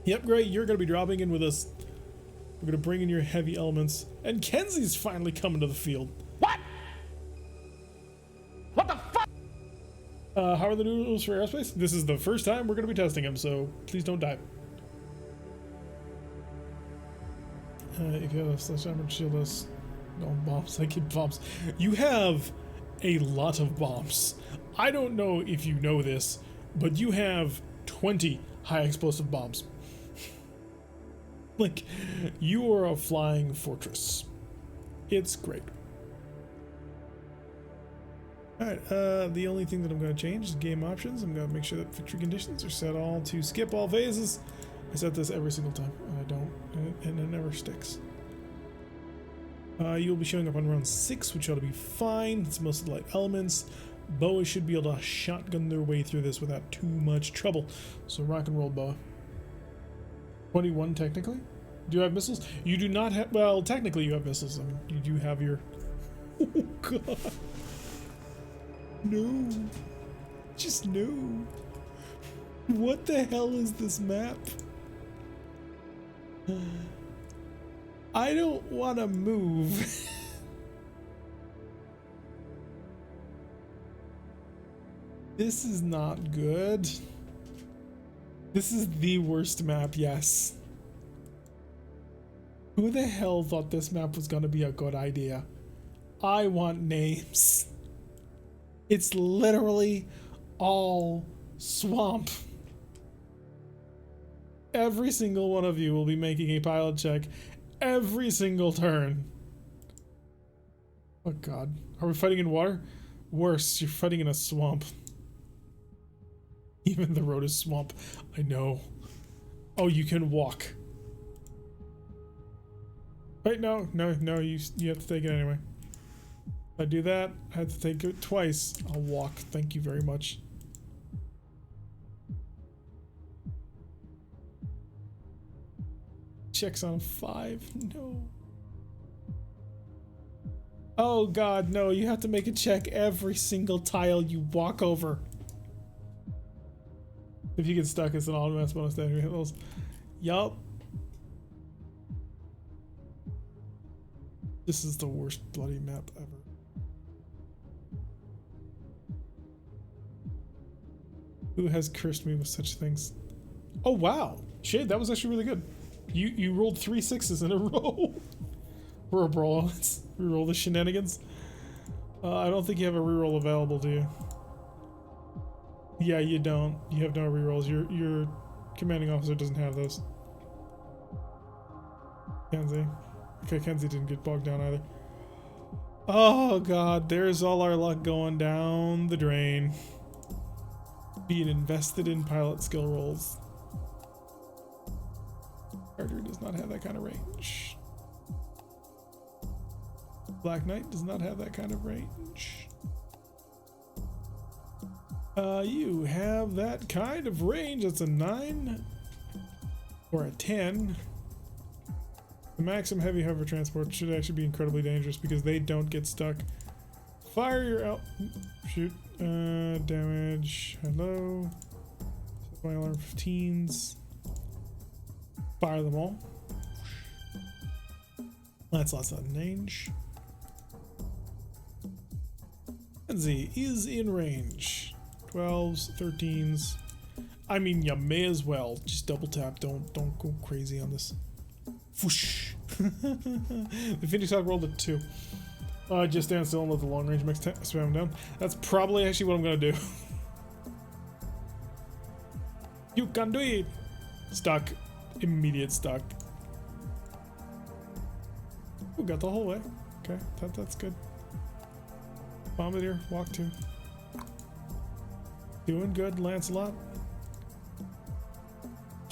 Yep, great. You're going to be dropping in with us. We're going to bring in your heavy elements. And Kenzie's finally coming to the field. What? What the fuck? How are the new rules for aerospace? This is the first time we're going to be testing them, so please don't die. If you have a sledgehammer, shield us. No bombs. I get bombs. You have a lot of bombs. I don't know if you know this, but you have 20 high explosive bombs. Like, you are a flying fortress. It's great. Alright, the only thing that I'm going to change is game options. I'm going to make sure that victory conditions are set all to skip all phases. I set this every single time. I don't, and it never sticks. You'll be showing up on round 6, which ought to be fine. It's mostly light elements. Boa should be able to shotgun their way through this without too much trouble. So rock and roll, Boa. 21 technically? Do you have missiles? You do not have, well, technically you have missiles. I mean, you do have your, oh god. No. Just no. What the hell is this map? I don't want to move. This is not good. This is the worst map, yes. Who the hell thought this map was going to be a good idea? I want names. It's literally all swamp. Every single one of you will be making a pilot check every single turn. Oh god. Are we fighting in water? Worse, you're fighting in a swamp. Even the road is swamp. I know. Oh, you can walk. Wait, no, you have to take it anyway. If I do that, I have to take it twice. I'll walk. Thank you very much. Checks on 5. No. Oh god, no. You have to make a check every single tile you walk over. If you get stuck, it's an automatic bonus to hit those. Yup. This is the worst bloody map ever. Who has cursed me with such things? Oh wow, Shade, that was actually really good. You rolled 3 6s in a row. For a brawl. Let's reroll the shenanigans. I don't think you have a reroll available, do you? Yeah, you don't. You have no rerolls. Your commanding officer doesn't have those. Kenzie. Okay, Kenzie didn't get bogged down either. Oh god, there's all our luck going down the drain. Being invested in pilot skill rolls. Carter does not have that kind of range. Black Knight does not have that kind of range. You have that kind of range. That's a 9 or a 10. The Maxim heavy hover transport should actually be incredibly dangerous because they don't get stuck. Fire your out. Shoot. Damage. Hello. My alarm 15s. Fire them all. That's lots of range. Kenzie is in range. 12s, 13s. I mean, you may as well just double tap. Don't go crazy on this. Whoosh. The Phoenix Hawk rolled a 2. Just stand still and let the long range mix spam down. That's probably actually what I'm gonna do. You can do it. Stuck. Immediate stuck. Ooh, got the whole way. Okay, that's good. Bombardier, walk 2. Doing good, Lancelot.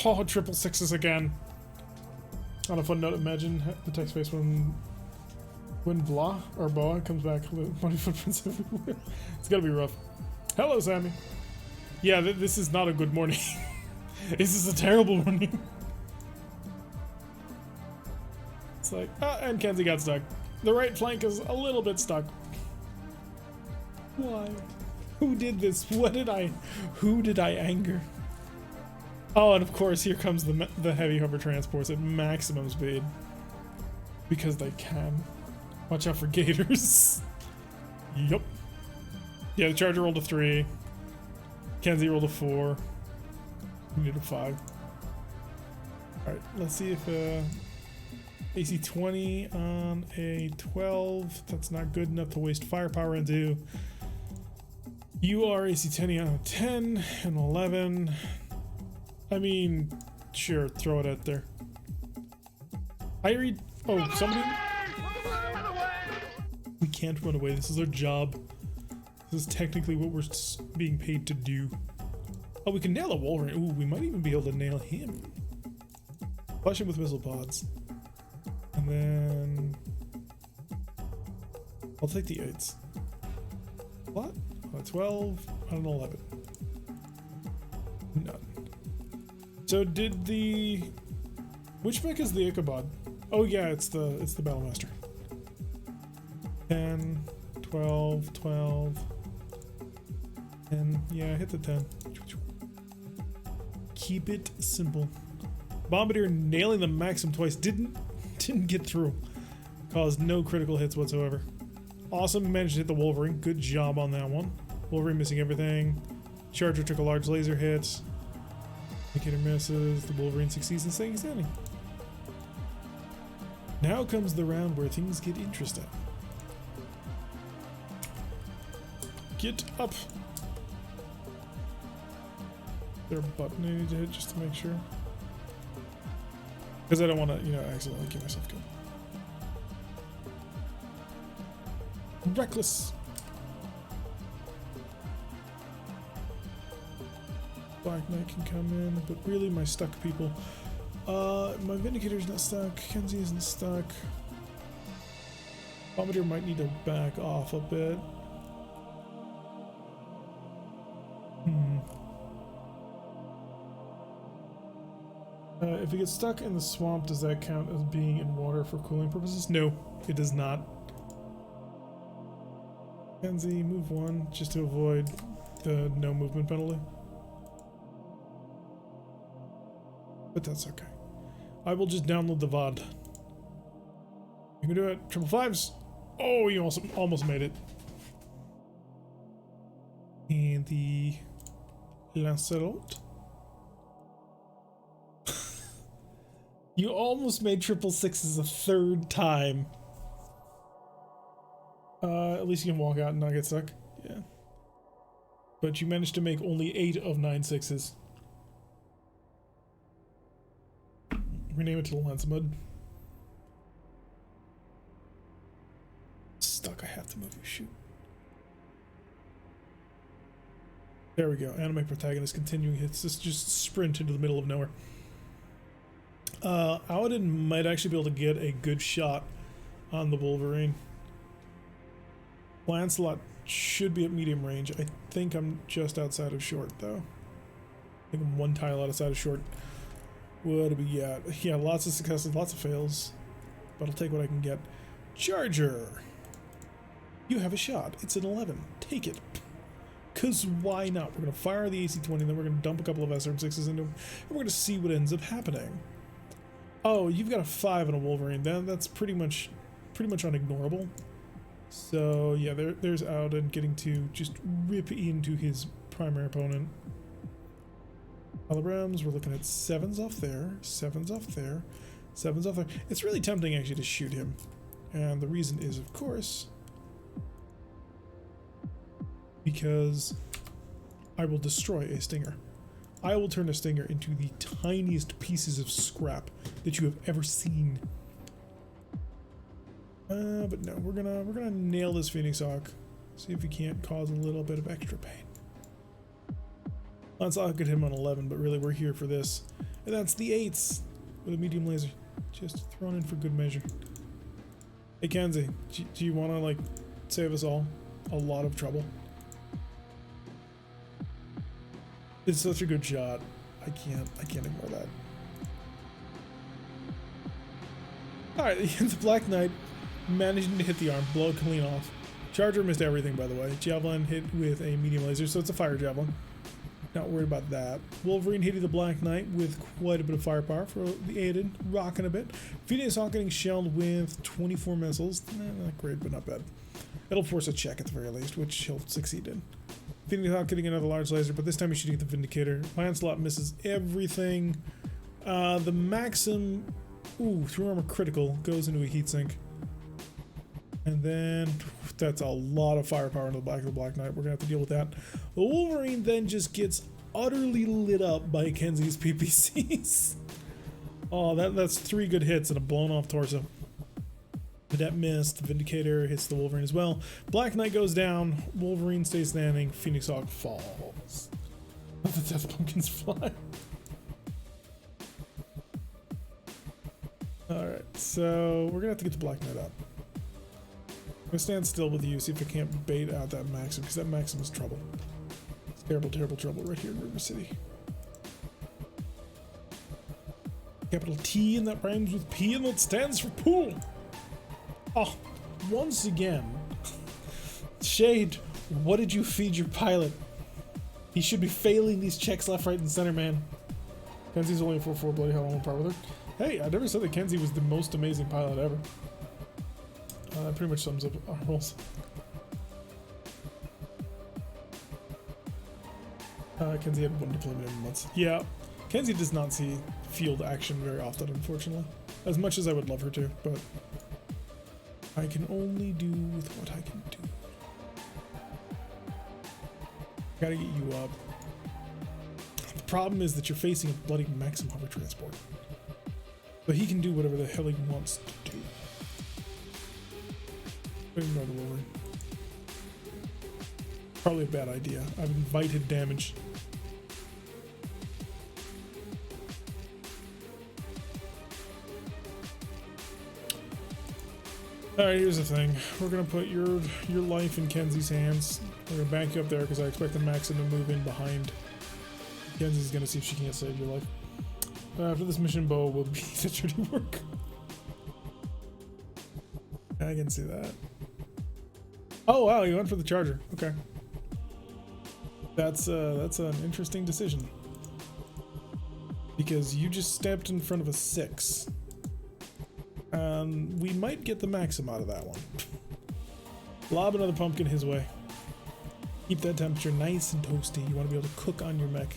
Oh, 666s again. On a fun note, imagine the text space when Blah or Boa comes back with money footprints everywhere. It's gotta be rough. Hello, Sammy. Yeah, this is not a good morning. This is a terrible morning. It's like, and Kenzie got stuck. The right flank is a little bit stuck. Why? Who did this? Who did I anger? Oh, and of course, here comes the heavy hover transports at maximum speed. Because they can. Watch out for gators. Yup. Yeah, the Charger rolled a 3. Kenzie rolled a 4. We need a 5. Alright, let's see if AC 20 on a 12. That's not good enough to waste firepower into. You are AC 10 on a 10 and 11. I mean, sure, throw it out there. I read. Oh, somebody. We can't run away. This is our job. This is technically what we're being paid to do. Oh, we can nail a Wolverine. Ooh, we might even be able to nail him. Flush him with missile pods. And then I'll take the 8s. What? A 12 and an 11. None. So did the... Which mech is the Ichabod? Oh yeah, it's the Battlemaster. 10, 12, 12. And yeah, hit the 10. Keep it simple. Bombardier nailing the Maxim twice didn't get through. Caused no critical hits whatsoever. Awesome, managed to hit the Wolverine. Good job on that one. Wolverine missing everything. Charger took a large laser hit. Indicator misses. The Wolverine succeeds in staying standing. Now comes the round where things get interesting. Get up. Is there a button I need to hit just to make sure? Because I don't want to, accidentally get myself killed. Reckless. Black Knight can come in, but really my stuck people. My Vindicator's not stuck. Kenzie isn't stuck. Bombardier might need to back off a bit. If it gets stuck in the swamp, does that count as being in water for cooling purposes? No, it does not. Kenzie, move 1 just to avoid the no movement penalty. But that's okay. I will just download the VOD. You can do it. 555s. Oh, you almost made it. And the Lancelot. You almost made 666s a 3rd time. At least you can walk out and not get stuck. Yeah. But you managed to make only 8 of 9 6s. Rename it to Lancelot. Stuck, I have to move you. Shoot. There we go. Anime protagonist continuing hits. Just sprint into the middle of nowhere. Aladin might actually be able to get a good shot on the Wolverine. Lancelot should be at medium range. I think I'm just outside of short, though. I think I'm 1 tile outside of short. What do we got? Yeah, lots of successes, lots of fails. But I'll take what I can get. Charger! You have a shot. It's an 11. Take it. Because why not? We're going to fire the AC-20, then we're going to dump a couple of SRM-6s into him, and we're going to see what ends up happening. Oh, you've got a 5 on a Wolverine. That's pretty much unignorable. So yeah, there's Auden getting to just rip into his primary opponent. Holograms, we're looking at 7s off there, 7s off there, 7s off there. It's really tempting actually to shoot him. And the reason is, of course, because I will destroy a Stinger. I will turn a Stinger into the tiniest pieces of scrap that you have ever seen. But no, we're gonna nail this Phoenix Hawk. See if we can't cause a little bit of extra pain. Lancelot could hit him on 11, but really we're here for this. And that's the 8s with a medium laser. Just thrown in for good measure. Hey Kenzie, do you want to like save us all a lot of trouble? It's such a good shot. I can't ignore that. Alright, the Black Knight managing to hit the arm, blow it clean off. Charger missed everything, by the way. Javelin hit with a medium laser, so it's a fire javelin. Not worried about that. Wolverine hitting the Black Knight with quite a bit of firepower for the Aiden, rocking a bit. Phoenix Hawk getting shelled with 24 missiles. Not great, but not bad. It'll force a check at the very least, which he'll succeed in. Phoenix Hawk getting another large laser, but this time he's shooting at the Vindicator. Lancelot misses everything. The Maxim, through armor critical, goes into a heatsink. And then that's a lot of firepower into the back of the Black Knight. We're gonna have to deal with that. The Wolverine then just gets utterly lit up by Kenzie's PPCs. Oh, that's 3 good hits and a blown off torso. Cadet missed. The Vindicator hits the Wolverine as well. Black Knight goes down. Wolverine stays standing. Phoenix Hawk falls. The Death Pumpkins fly. Alright, so we're gonna have to get the Black Knight up. I'm gonna stand still with you, see if I can't bait out that Maxim, because that Maxim is trouble. It's terrible, terrible trouble right here in River City. Capital T, and that rhymes with P, and that stands for pool. Oh, once again. Shade, what did you feed your pilot? He should be failing these checks left, right, and center, man. Kenzie's only a 4-4, bloody hell, I'm on par with her. Hey, I never said that Kenzie was the most amazing pilot ever. That pretty much sums up our roles. Kenzie had 1 deployment in months. Yeah, Kenzie does not see field action very often, unfortunately. As much as I would love her to, but I can only do with what I can do. Gotta get you up. The problem is that you're facing a bloody Maxim hover transport. But he can do whatever the hell he wants to do. Ignore the Wolverine. Probably a bad idea. I've invited damage. Alright, here's the thing. We're gonna put your life in Kenzie's hands. We're gonna bank you up there because I expect the Maxim to move in behind. Kenzie's gonna see if she can't save your life. After this mission, Bo will be the dirty work. I can see that. Oh wow, you went for the charger. Okay. That's an interesting decision. Because you just stepped in front of a 6. We might get the Maxim out of that one. Lob another pumpkin his way. Keep that temperature nice and toasty. You want to be able to cook on your mech.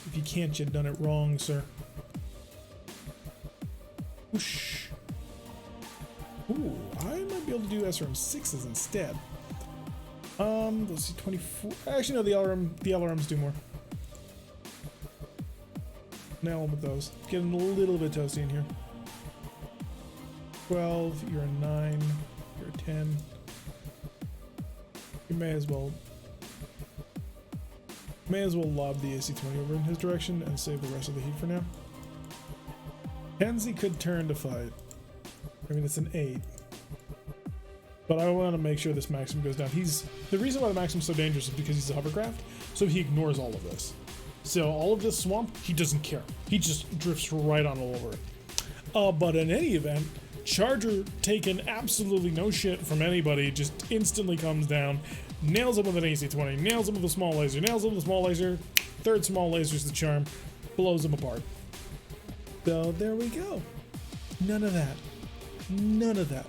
If you can't, you've done it wrong, sir. Whoosh. Ooh, I might be able to do SRM 6s instead. Let's see, 24. Actually, no, the LRMs do more. Nail them with those. Getting a little bit toasty in here. 12, you're a 9, you're a 10. You may as well lob the AC-20 over in his direction and save the rest of the heat for now. Kenzie could turn to fight. I mean, it's an 8. But I want to make sure this Maxim goes down. The reason why the Maxim's so dangerous is because he's a hovercraft, so he ignores all of this. So all of this swamp, he doesn't care. He just drifts right on all over it. But in any event, Charger taking absolutely no shit from anybody, just instantly comes down, nails him with an AC-20, nails him with a small laser, nails him with a small laser, third small laser's the charm, blows him apart. So there we go. None of that. None of that.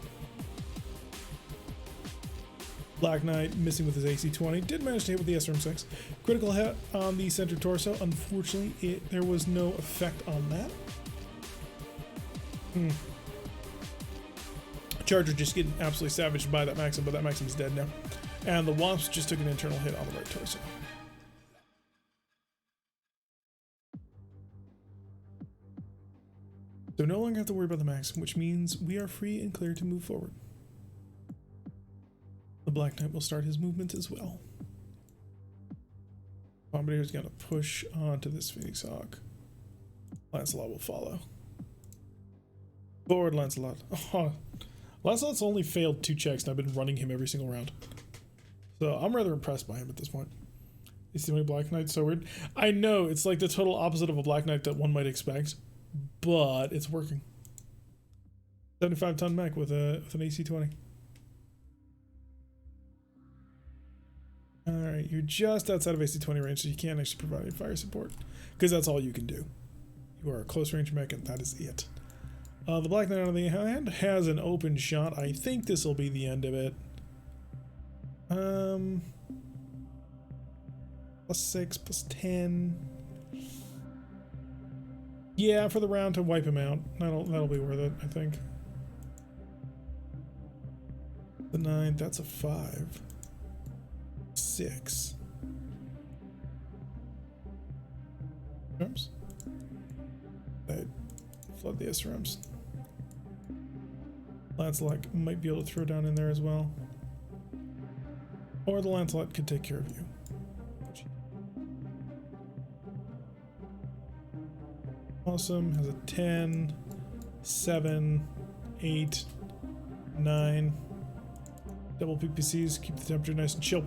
Black Knight missing with his AC-20. Did manage to hit with the SRM-6. Critical hit on the center torso. Unfortunately, there was no effect on that. Charger just getting absolutely savaged by that Maxim, but that Maxim's dead now. And the Wasp just took an internal hit on the right torso. So no longer have to worry about the Maxim, which means we are free and clear to move forward. The Black Knight will start his movement as well. Bombardier's gonna push onto this Phoenix Hawk. Lancelot will follow. Forward, Lancelot. Oh, Lancelot's only failed 2 checks and I've been running him every single round. So I'm rather impressed by him at this point. You see my Black Knight's so weird? I know, it's like the total opposite of a Black Knight that one might expect, but it's working. 75-ton mech with an AC-20. Alright, you're just outside of AC-20 range, so you can't actually provide any fire support. Because that's all you can do. You are a close range mech, and that is it. The Black Knight on the hand has an open shot. I think this will be the end of it. +6, +10. Yeah, for the round to wipe him out. That'll be worth it, I think. The 9, that's a 5. 6. Oops. I flood the SRMs. Lancelot might be able to throw down in there as well. Or the Lancelot could take care of you. Awesome. Has a 10, 7, 8, 9. Double PPCs. Keep the temperature nice and chill.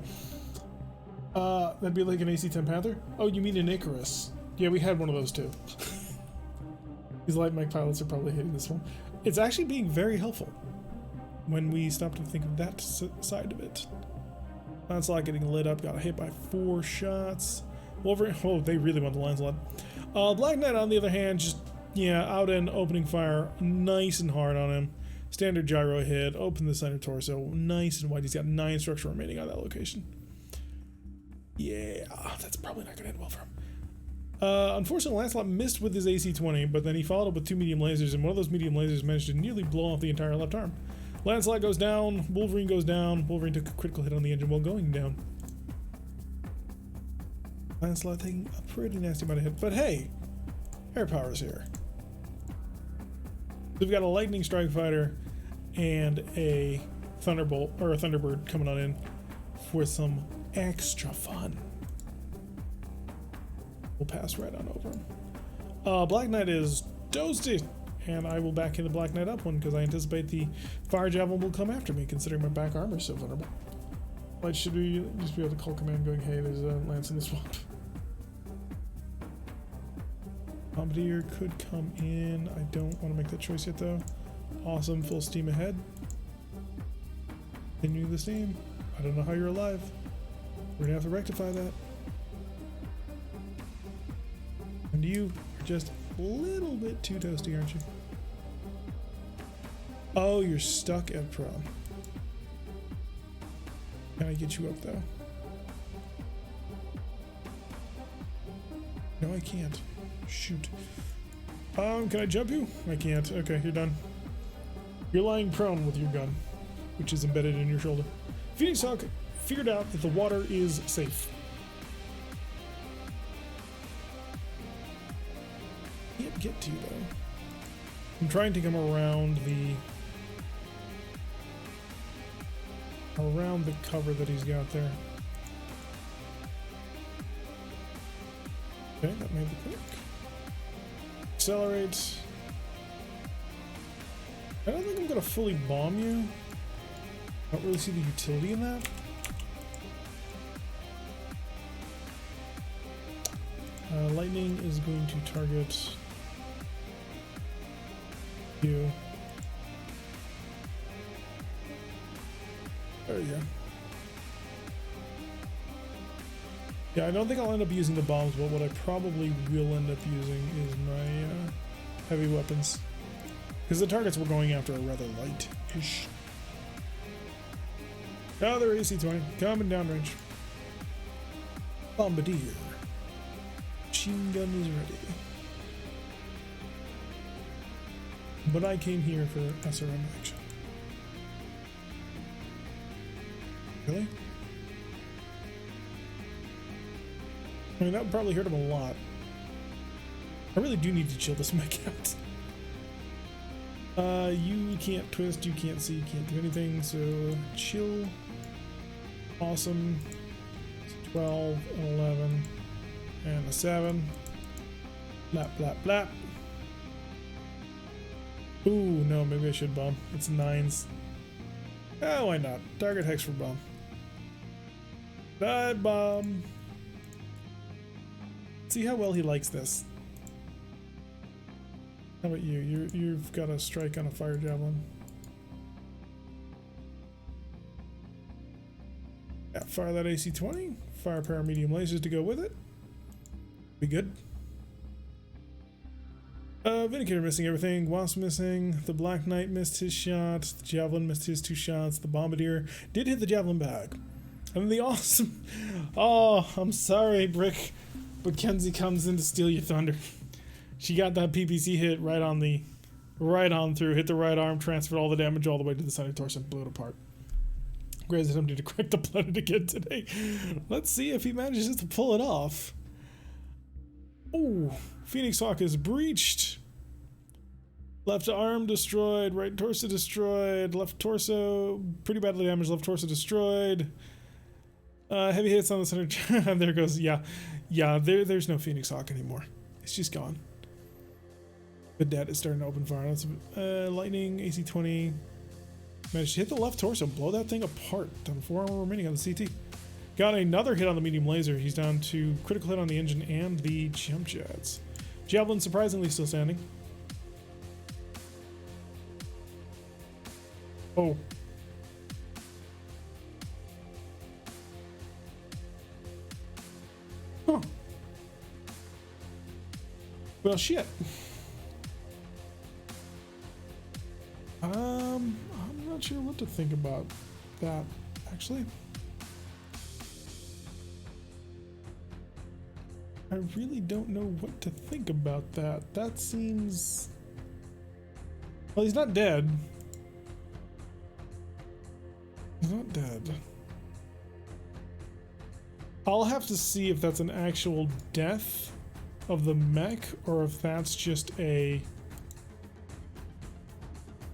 That'd be like an AC-10 Panther? Oh, you mean an Icarus. Yeah, we had one of those too. These light mech pilots are probably hating this one. It's actually being very helpful when we stop to think of that side of it. Lancelot getting lit up, got hit by 4 shots. Wolverine, oh, they really want the Lancelot. Black Knight, on the other hand, just, yeah, out and opening fire nice and hard on him. Standard gyro hit, open the center torso, nice and wide. He's got 9 structure remaining on that location. Yeah, that's probably not going to end well for him. Unfortunately, Lancelot missed with his AC-20, but then he followed up with 2 medium lasers, and one of those medium lasers managed to nearly blow off the entire left arm. Lancelot goes down, Wolverine goes down. Wolverine took a critical hit on the engine while going down. Lancelot taking a pretty nasty amount of hit, but hey, air power's here. We've got a lightning strike fighter and a thunderbolt or a thunderbird coming on in for some extra fun. We'll pass right on over him. Black Knight is toasty, and I will back in the Black Knight up one because I anticipate the fire javelin will come after me, considering my back armor is so vulnerable. I should be just be able to call command going, hey, there's a lance in the swamp. Bombardier could come in. I don't want to make that choice yet though. Awesome, full steam ahead. Continue the steam. I don't know how you're alive. We're gonna have to rectify that. And you are just a little bit too toasty, aren't you? Oh, you're stuck at prom. Can I get you up though? No, I can't. Shoot. Can I jump you? I can't. Okay, you're done. You're lying prone with your gun, which is embedded in your shoulder. Phoenix Hawk figured out that the water is safe. Can't get to you though. I'm trying to come around the cover that he's got there. Okay, that made the click. Accelerate. I don't think I'm gonna fully bomb you. I don't really see the utility in that. Lightning is going to target you. There you go. Yeah, I don't think I'll end up using the bombs, but what I probably will end up using is my heavy weapons. Because the targets we're going after are rather light-ish. Oh, they're AC-20. Coming downrange. Bombardier. Machine gun is ready. But I came here for SRM action. Really? I mean, that would probably hurt him a lot. I really do need to chill this mech out. You can't twist, you can't see, you can't do anything, so chill. Awesome. 12, an 11, and a 7. Blap, blap, blap. Ooh, no, maybe I should bomb. It's 9s. Oh, why not? Target hex for bomb. Die bomb. See how well he likes this. How about you? You've got a strike on a fire javelin. Yeah, fire that AC-20. Fire power medium lasers to go with it. Be good. Vindicator missing everything. Wasp missing. The Black Knight missed his shot. The Javelin missed his 2 shots. The Bombardier did hit the Javelin back. And then the awesome... Oh, I'm sorry, Brick. But Kenzie comes in to steal your thunder. She got that PPC hit right on the... Right on through. Hit the right arm. Transferred all the damage all the way to the side of the torso and blew it apart. Gray's attempting to crack the planet again today. Let's see if he manages to pull it off. Oh, Phoenix Hawk is breached. Left arm destroyed, right torso destroyed, left torso pretty badly damaged, left torso destroyed. Heavy hits on the center. There goes, yeah, there's no Phoenix Hawk anymore. It's just gone. Vedette is starting to open fire. That's lightning, AC-20. Managed to hit the left torso, blow that thing apart. Down 4 armor remaining on the CT. Got another hit on the medium laser. He's down to critical hit on the engine and the jump jets. Javelin surprisingly still standing. Oh. Huh. Well, shit. I'm not sure what to think about that, actually. I really don't know what to think about that. That seems... Well, he's not dead. He's not dead. I'll have to see if that's an actual death of the mech or if that's just a...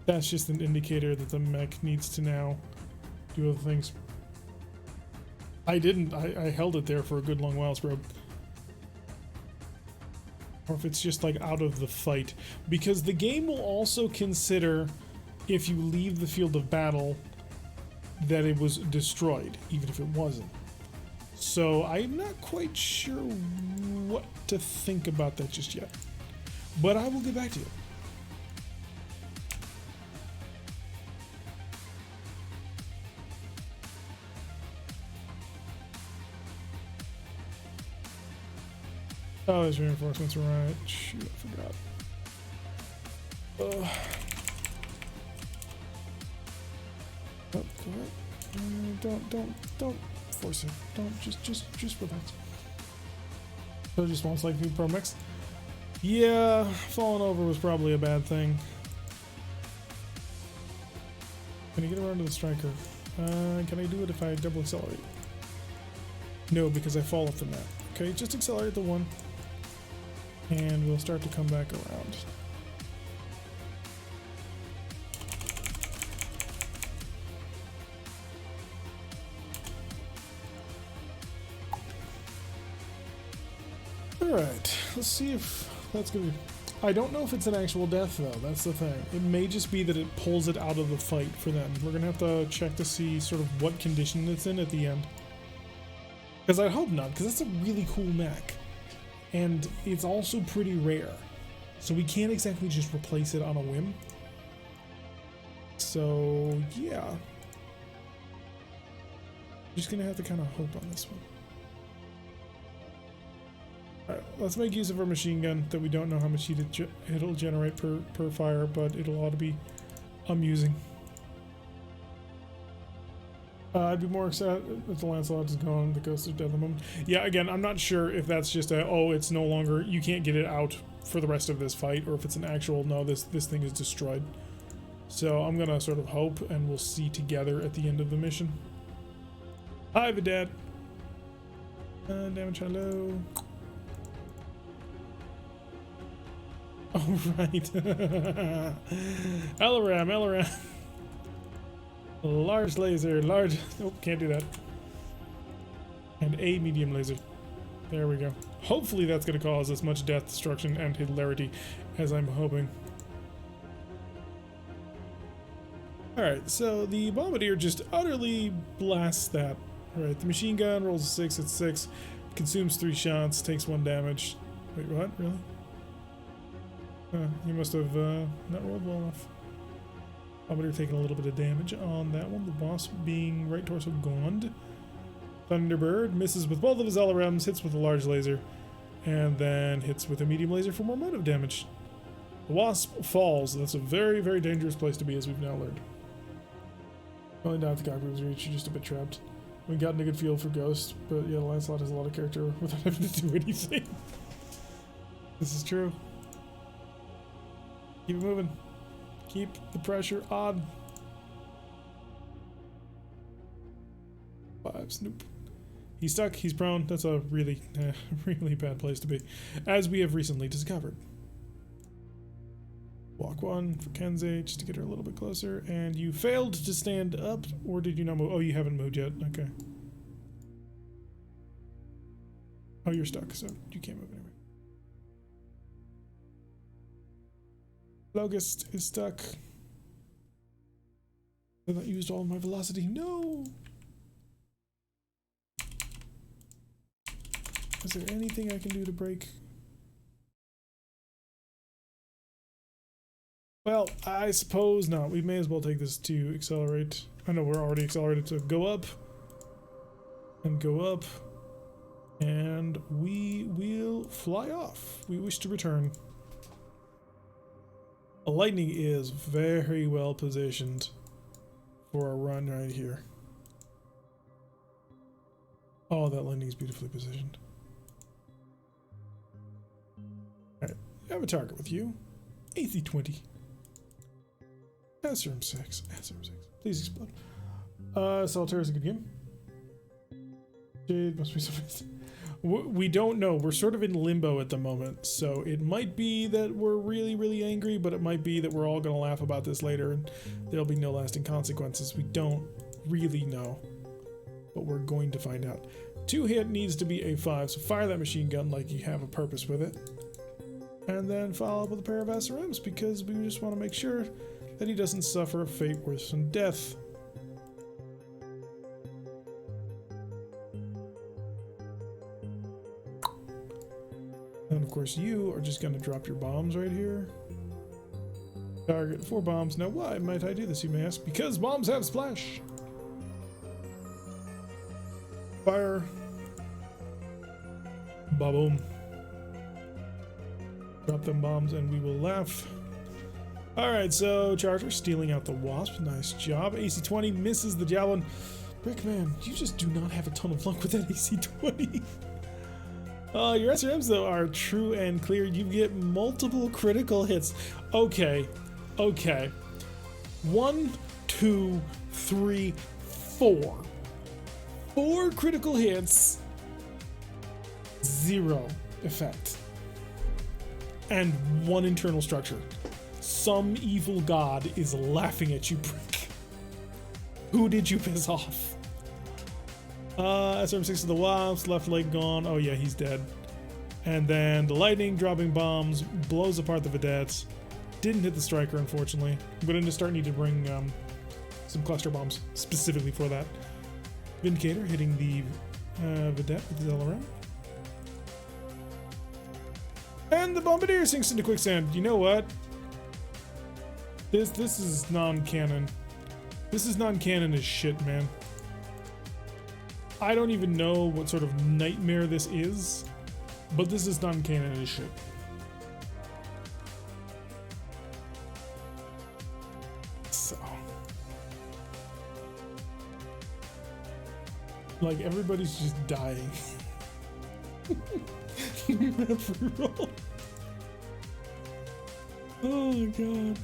That's just an indicator that the mech needs to now do other things. I didn't. I held it there for a good long while, Sprobe. Or if it's just like out of the fight. Because the game will also consider if you leave the field of battle that it was destroyed, even if it wasn't. So I'm not quite sure what to think about that just yet. But I will get back to you. Oh, there's reinforcements, right. Shoot, I forgot. Oh, don't force it. Don't, just relax. So just wants like the Pro Mix. Yeah, falling over was probably a bad thing. Can I get around to the striker? Can I do it if I double accelerate? No, because I fall off the map. Okay, just accelerate the one. And we'll start to come back around. Alright, let's see if that's gonna be... I don't know if it's an actual death though, that's the thing. It may just be that it pulls it out of the fight for them. We're gonna have to check to see sort of what condition it's in at the end. Because I hope not, because that's a really cool mech. And it's also pretty rare. So we can't exactly just replace it on a whim. So, yeah. Just gonna have to kind of hope on this one. Alright, let's make use of our machine gun that we don't know how much heat it'll generate per fire, but it'll ought to be amusing. I'd be more excited if the Lancelot is gone, the Ghost is dead at the moment. Yeah, again, I'm not sure if that's just a, oh, it's no longer, you can't get it out for the rest of this fight, or if it's an actual, no, this thing is destroyed. So I'm gonna sort of hope, and we'll see together at the end of the mission. Hi, Vedette. Damage, hello. Oh, right. Elaram. Large laser, large... Nope, can't do that. And a medium laser. There we go. Hopefully that's going to cause as much death, destruction, and hilarity as I'm hoping. Alright, so the Bombardier just utterly blasts that. Alright, the machine gun rolls a 6 at 6, consumes 3 shots, takes 1 damage. Wait, what? Really? You must have not rolled well enough. Bombardier taking a little bit of damage on that one. The Wasp being right torso gone. Thunderbird misses with both of his LRMs, hits with a large laser, and then hits with a medium laser for more motive damage. The Wasp falls. That's a very, very dangerous place to be, as we've now learned. Going down at the cockroach reach, you're just a bit trapped. We've gotten a good feel for Ghost, but yeah, Lancelot has a lot of character without having to do anything. This is true. Keep it moving. Keep the pressure on. 5, Snoop. He's stuck, he's prone. That's a really, really bad place to be, as we have recently discovered. Walk 1 for Kenzie, just to get her a little bit closer. And you failed to stand up, or did you not move? Oh, you haven't moved yet. Okay. Oh, you're stuck, so you can't move anyway. Locust is stuck. I've not used all of my velocity. No! Is there anything I can do to break? Well, I suppose not. We may as well take this to accelerate. I know we're already accelerated to go up. And go up. And we will fly off. We wish to return. The lightning is very well positioned for a run right here. Oh, that lightning is beautifully positioned. Alright, I have a target with you. AC-20. SRM-6. SRM-6. Please explode. Solitaire is a good game. Jade must be something. We don't know. We're sort of in limbo at the moment, so it might be that we're really, really angry, but it might be that we're all going to laugh about this later and there'll be no lasting consequences. We don't really know, but we're going to find out. 2-hit needs to be a 5, so fire that machine gun like you have a purpose with it. And then follow up with a pair of SRMs, because we just want to make sure that he doesn't suffer a fate worse than death. And of course you are just going to drop your bombs right here. Target 4 bombs. Now why might I do this, you may ask? Because bombs have splash. Fire. Ba-boom. Drop them bombs and we will laugh. Alright, so Charger stealing out the Wasp. Nice job. AC-20 misses the Javelin. Brickman, you just do not have a ton of luck with that AC-20. Your SRMs, though, are true and clear. You get multiple critical hits. Okay. Okay. 1, 2, 3, 4. 4 critical hits. 0 effect. And 1 internal structure. Some evil god is laughing at you, Brick. Who did you piss off? SRM-6 to the Wasp, left leg gone. Oh yeah, he's dead. And then the lightning dropping bombs blows apart the vedettes. Didn't hit the striker, unfortunately. I'm going to start needing to bring some cluster bombs specifically for that. Vindicator hitting the vedette with his LRM. And the Bombardier sinks into quicksand. You know what? This is non-canon. This is non-canon as shit, man. I don't even know what sort of nightmare this is, but this is non-canon as shit. So, like, everybody's just dying. Every roll. Oh my god.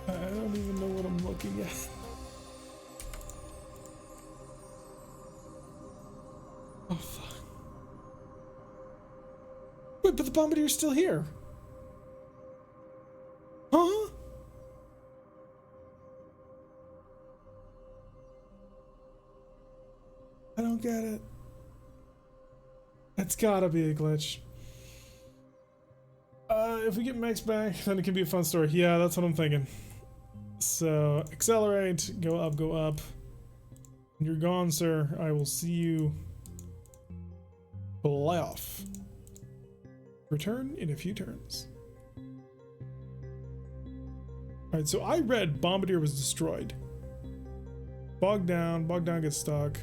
I don't even know what I'm looking at. Oh fuck. Wait, but the Bombardier's still here. Huh? I don't get it. That's gotta be a glitch. If we get Max back, then it can be a fun story. Yeah, that's what I'm thinking. So, accelerate, go up, go up. You're gone, sir. I will see you. Fly off. Return in a few turns. Alright, so I read Bombardier was destroyed. Bogged down gets stuck.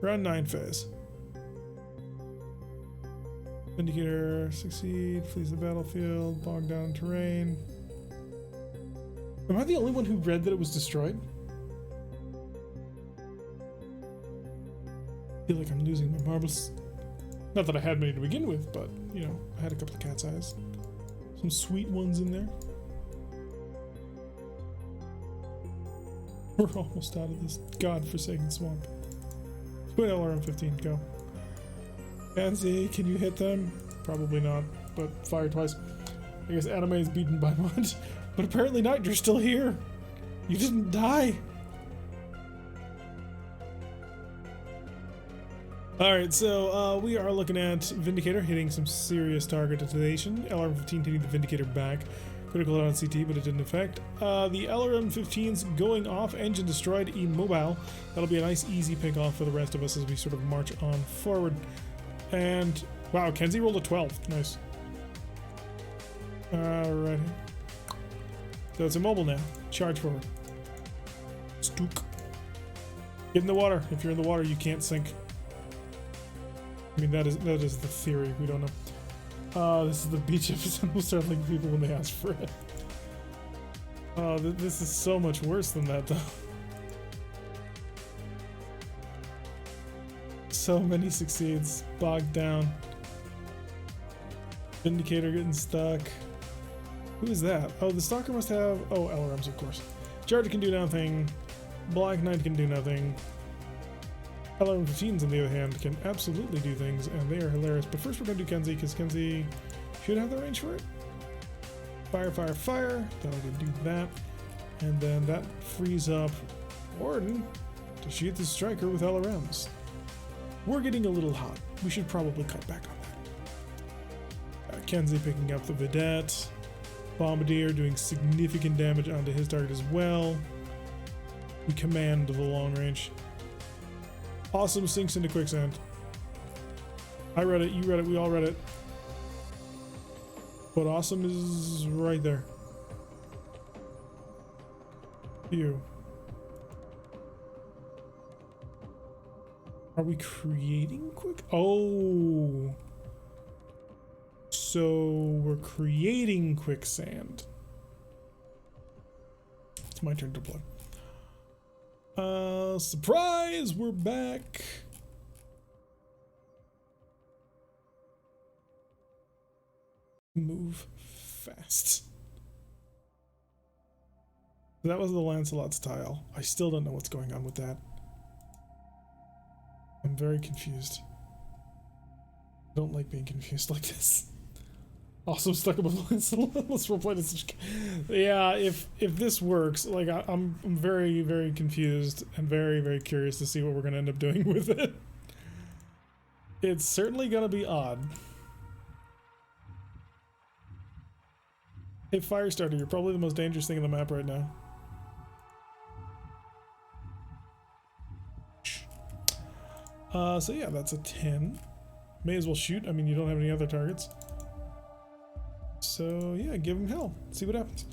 Round 9 phase. Vindicator, succeed, flees the battlefield, bogged down terrain. Am I the only one who read that it was destroyed? I feel like I'm losing my marbles. Not that I had many to begin with, but, you know, I had a couple of cat's eyes. Some sweet ones in there. We're almost out of this godforsaken swamp. Twin LRM 15, go. Fancy, can you hit them? Probably not, but fire twice. I guess anime is beaten by much. But apparently not, you're still here. You didn't die. Alright, so we are looking at Vindicator hitting some serious target detonation. LRM-15 hitting the Vindicator back. Critical hit on CT, but it didn't affect. The LRM-15's going off, engine destroyed, immobile. That'll be a nice easy pick off for the rest of us as we sort of march on forward. And, wow, Kenzie rolled a 12. Nice. Alright. So it's immobile now. Charge forward. Stook. Get in the water. If you're in the water, you can't sink. I mean, that is the theory. We don't know. This is the beach episode. We'll start linking people when they ask for it. This is so much worse than that, though. So many succeeds. Bogged down. Vindicator getting stuck. Who is that? Oh, the Stalker must have... Oh, LRMs, of course. Charger can do nothing. Black Knight can do nothing. LRM-15s, on the other hand, can absolutely do things, and they are hilarious. But first we're going to do Kenzie, because Kenzie should have the range for it. Fire, fire, fire. That'll do that. And then that frees up Warden to shoot the Striker with LRMs. We're getting a little hot. We should probably cut back on that. Kenzie picking up the Vedette. Bombardier doing significant damage onto his target as well. We command the long range. Awesome sinks into quicksand. I read it, you read it, we all read it. But awesome is right there. You. Are we creating quick? Oh. So we're creating quicksand. It's my turn to play. Surprise! We're back. Move fast. That was the Lancelot's tile. I still don't know what's going on with that. I'm very confused. I don't like being confused like this. Also stuck up with Lancelot. Let's roleplay this. Yeah, if this works, like I'm very, very confused and very, very curious to see what we're gonna end up doing with it. It's certainly gonna be odd. Hey, Firestarter, you're probably the most dangerous thing in the map right now. So yeah, that's a 10. May as well shoot. I mean, you don't have any other targets. So yeah, give him hell. See what happens.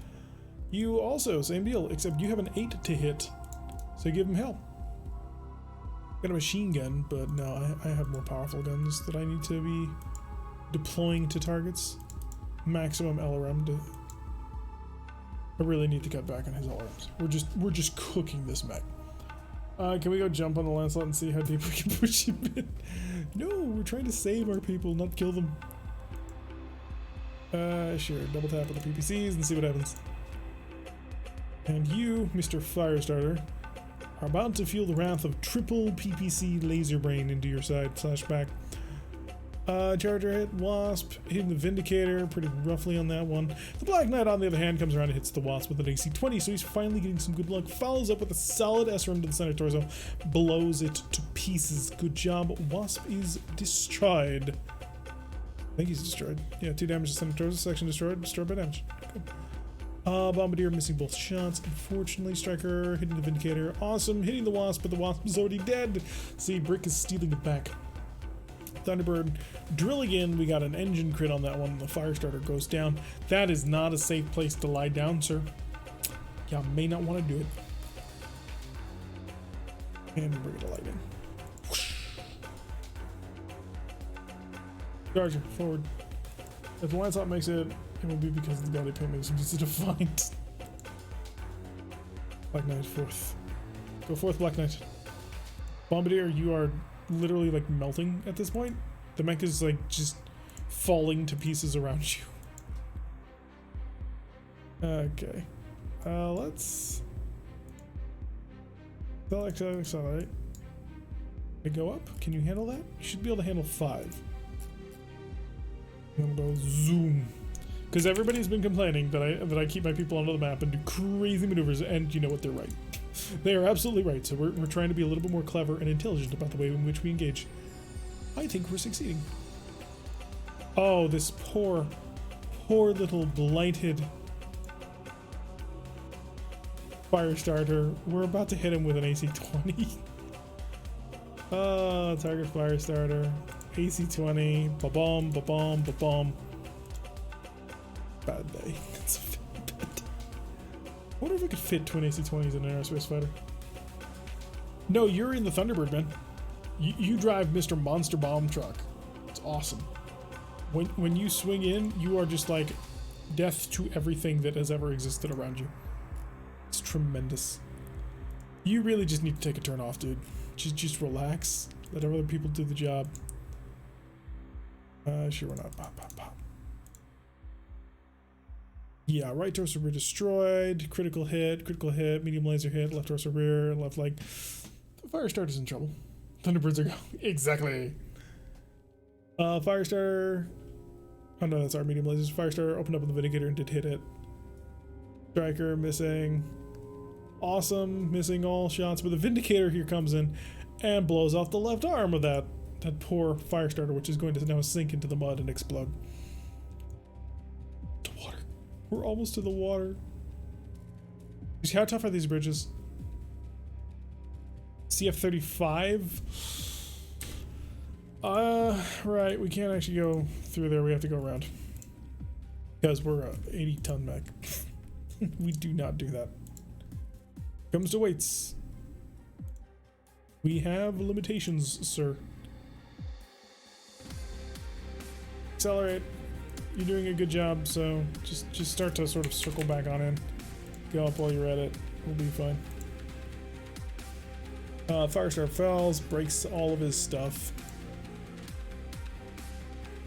You also, same deal, except you have an 8 to hit. So give him hell. Got a machine gun, but no, I have more powerful guns that I need to be deploying to targets. Maximum LRM to... I really need to cut back on his LRMs. We're just cooking this mech. Can we go jump on the Lancelot and see how deep we can push him in? No, we're trying to save our people, not kill them. Sure, double tap on the PPCs and see what happens. And you, Mr. Firestarter, are about to feel the wrath of triple PPC laser brain into your side / back. Charger hit Wasp, hitting the Vindicator pretty roughly on that one. The Black Knight, on the other hand, comes around and hits the Wasp with an AC 20, so he's finally getting some good luck. Follows up with a solid SRM to the center torso, blows it to pieces. Good job. Wasp is destroyed. I think he's destroyed. Yeah, 2 damage to center torso, section destroyed by damage. Good. Bombardier missing both shots. Unfortunately, Striker hitting the Vindicator. Awesome, hitting the Wasp, but the Wasp is already dead. See, Brick is stealing it back. Thunderbird drilling in. We got an engine crit on that one. The fire starter goes down. That is not a safe place to lie down, sir. Y'all may not want to do it. And bring it to light in. Whoosh. Charger, forward. If Lancelot makes it, it will be because the godly paint makes him easy to find. Black Knight, fourth. Go forth, Black Knight. Bombardier, you are literally like melting at this point. The mech is like just falling to pieces around you. Okay. Let's accelerate. They go up. Can you handle that? You should be able to handle 5. I'm gonna go zoom. Because everybody's been complaining that I keep my people onto the map and do crazy maneuvers, and you know what, they're right. They are absolutely right. So we're trying to be a little bit more clever and intelligent about the way in which we engage. I think we're succeeding. Oh, this poor little blighted fire starter. We're about to hit him with an AC-20. Target fire starter. AC-20. Ba-bomb, ba-bomb, ba-bomb. Bad day. It's a bad day. I wonder if I could fit twin AC-20s in an aerospace fighter. No, you're in the Thunderbird, man. You drive Mr. Monster Bomb Truck. It's awesome. When you swing in, you are just like death to everything that has ever existed around you. It's tremendous. You really just need to take a turn off, dude. Just relax. Let other people do the job. Sure, we're not. Pop, pop, pop. Yeah, right torso rear destroyed. Critical hit, medium laser hit, left torso rear, left leg. The fire starter's in trouble. Thunderbirds are going. Exactly. Fire starter. Oh no, that's our medium lasers. Fire starter opened up on the Vindicator and did hit it. Striker missing. Awesome, missing all shots, but the Vindicator here comes in and blows off the left arm of that poor fire starter, which is going to now sink into the mud and explode. To water. We're almost to the water. How tough are these bridges? CF-35? Right, we can't actually go through there. We have to go around. Because we're a 80-ton mech. We do not do that. Comes to weights. We have limitations, sir. Accelerate. You're doing a good job, so just start to sort of circle back on in. Go up while you're at it. We'll be fine. Firestar fells, breaks all of his stuff.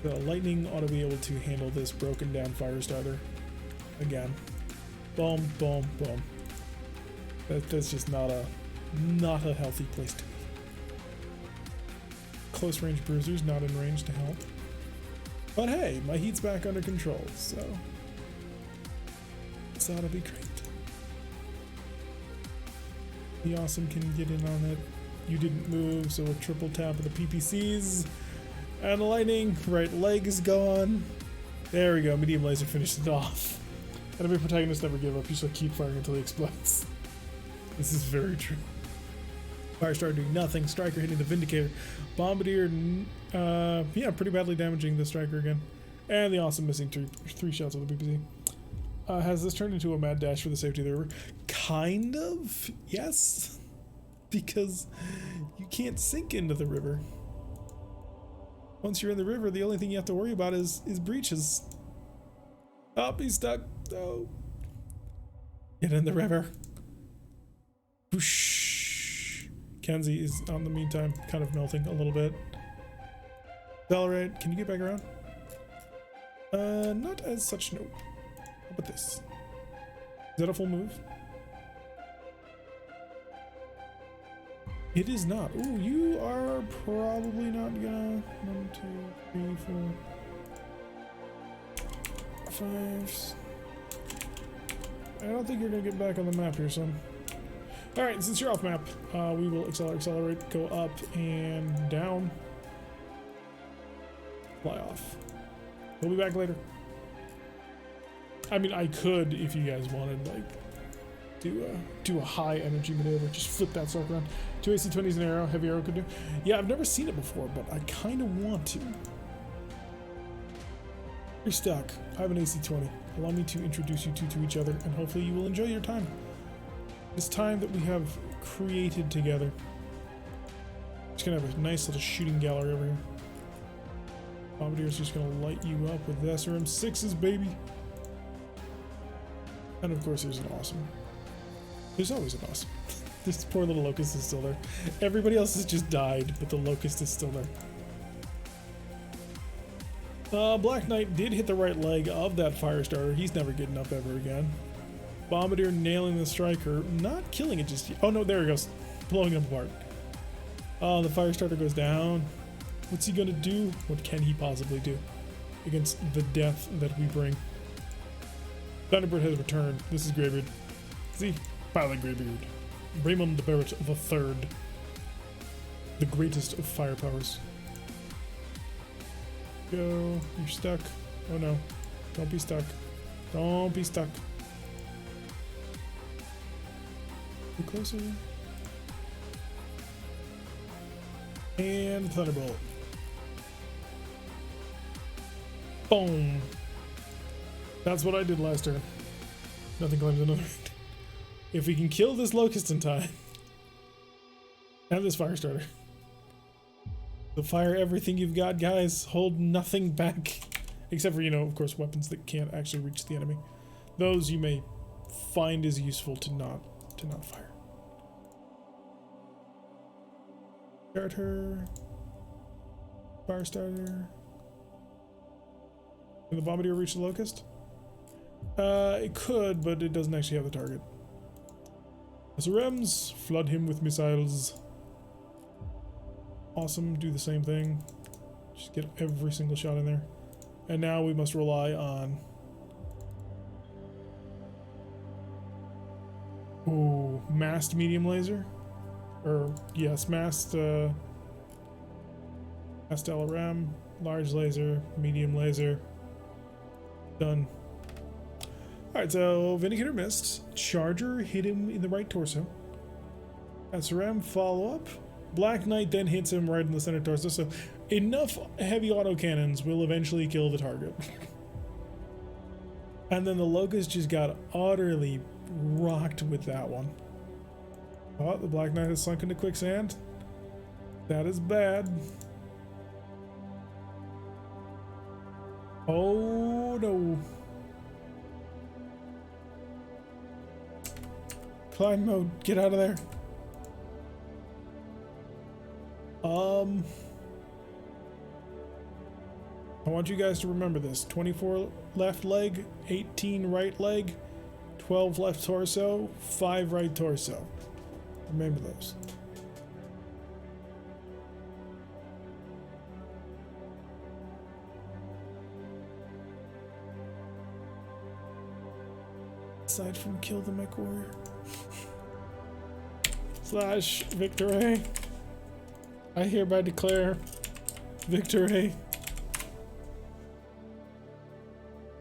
The lightning ought to be able to handle this broken down fire starter. Again. Boom, boom, boom. That's just not a healthy place to be. Close range bruisers not in range to help. But hey, my heat's back under control, so this ought to be great. The awesome can get in on it. You didn't move, so a triple tap of the PPCs. And the lightning, right leg is gone. There we go, medium laser finished it off. Enemy protagonists never give up, you shall keep firing until he explodes. This is very true. Firestar doing nothing, Striker hitting the Vindicator. Bombardier, yeah, pretty badly damaging the Striker again. And the awesome missing three shots of the PPC. Has this turned into a mad dash for the safety of the river? Kind of, yes. Because you can't sink into the river. Once you're in the river, the only thing you have to worry about is breaches. Oh, he's stuck. No. Get in the river. Whoosh. Kenzie is, on the meantime, kind of melting a little bit. Accelerate. Can you get back around? Not as such, no. How about this? Is that a full move? It is not. Ooh, you are probably not gonna. 1, 2, 3, 4, 5. I don't think you're gonna get back on the map here, son. All right, since you're off map, we will accelerate, go up and down, fly off. We'll be back later. I mean, I could if you guys wanted, like, do a high energy maneuver. Just flip that sucker around. 2 AC-20s an arrow, heavy arrow could do. Yeah, I've never seen it before, but I kind of want to. You're stuck. I have an AC-20. Allow me to introduce you two to each other, and hopefully you will enjoy your time. This time that we have created together. Just gonna have a nice little shooting gallery over here. Bombardier's just gonna light you up with SRM-6s, baby. And of course there's an awesome. There's always an awesome. This poor little locust is still there. Everybody else has just died, but the locust is still there. Black Knight did hit the right leg of that fire starter. He's never getting up ever again. Bombardier nailing the striker, not killing it just yet. Oh no, there he goes, blowing him apart. Oh, the fire starter goes down. What's he gonna do? What can he possibly do against the death that we bring? Thunderbird has returned. This is Greybeard. See? Pilot Greybeard. Raymond the Barrett the Third. The greatest of fire powers. Go. You're stuck. Oh no. Don't be stuck. Don't be stuck. Get closer. And Thunderbolt. Boom. That's what I did last turn. Nothing claims another. If we can kill this locust in time. And this fire starter. So fire everything you've got, guys. Hold nothing back. Except for, you know, of course, weapons that can't actually reach the enemy. Those you may find is useful to not fire. Start her. Fire starter. Can the bombardier reach the locust? It could, but it doesn't actually have the target. SRMs, flood him with missiles. Awesome, do the same thing. Just get every single shot in there. And now we must rely on... Ooh, massed medium laser? Or, yes, massed LRM, large laser, medium laser. Done. Alright, so Vindicator missed. Charger hit him in the right torso. SRM follow up. Black Knight then hits him right in the center torso. So enough heavy autocannons will eventually kill the target. And then the Locust just got utterly rocked with that one. Oh, the Black Knight has sunk into quicksand. That is bad. Oh no. Climb mode, get out of there. I want you guys to remember this. 24 left leg, 18 right leg, 12 left torso, 5 right torso. Remember those. Aside from kill the mech warrior. Slash victory. I hereby declare victory.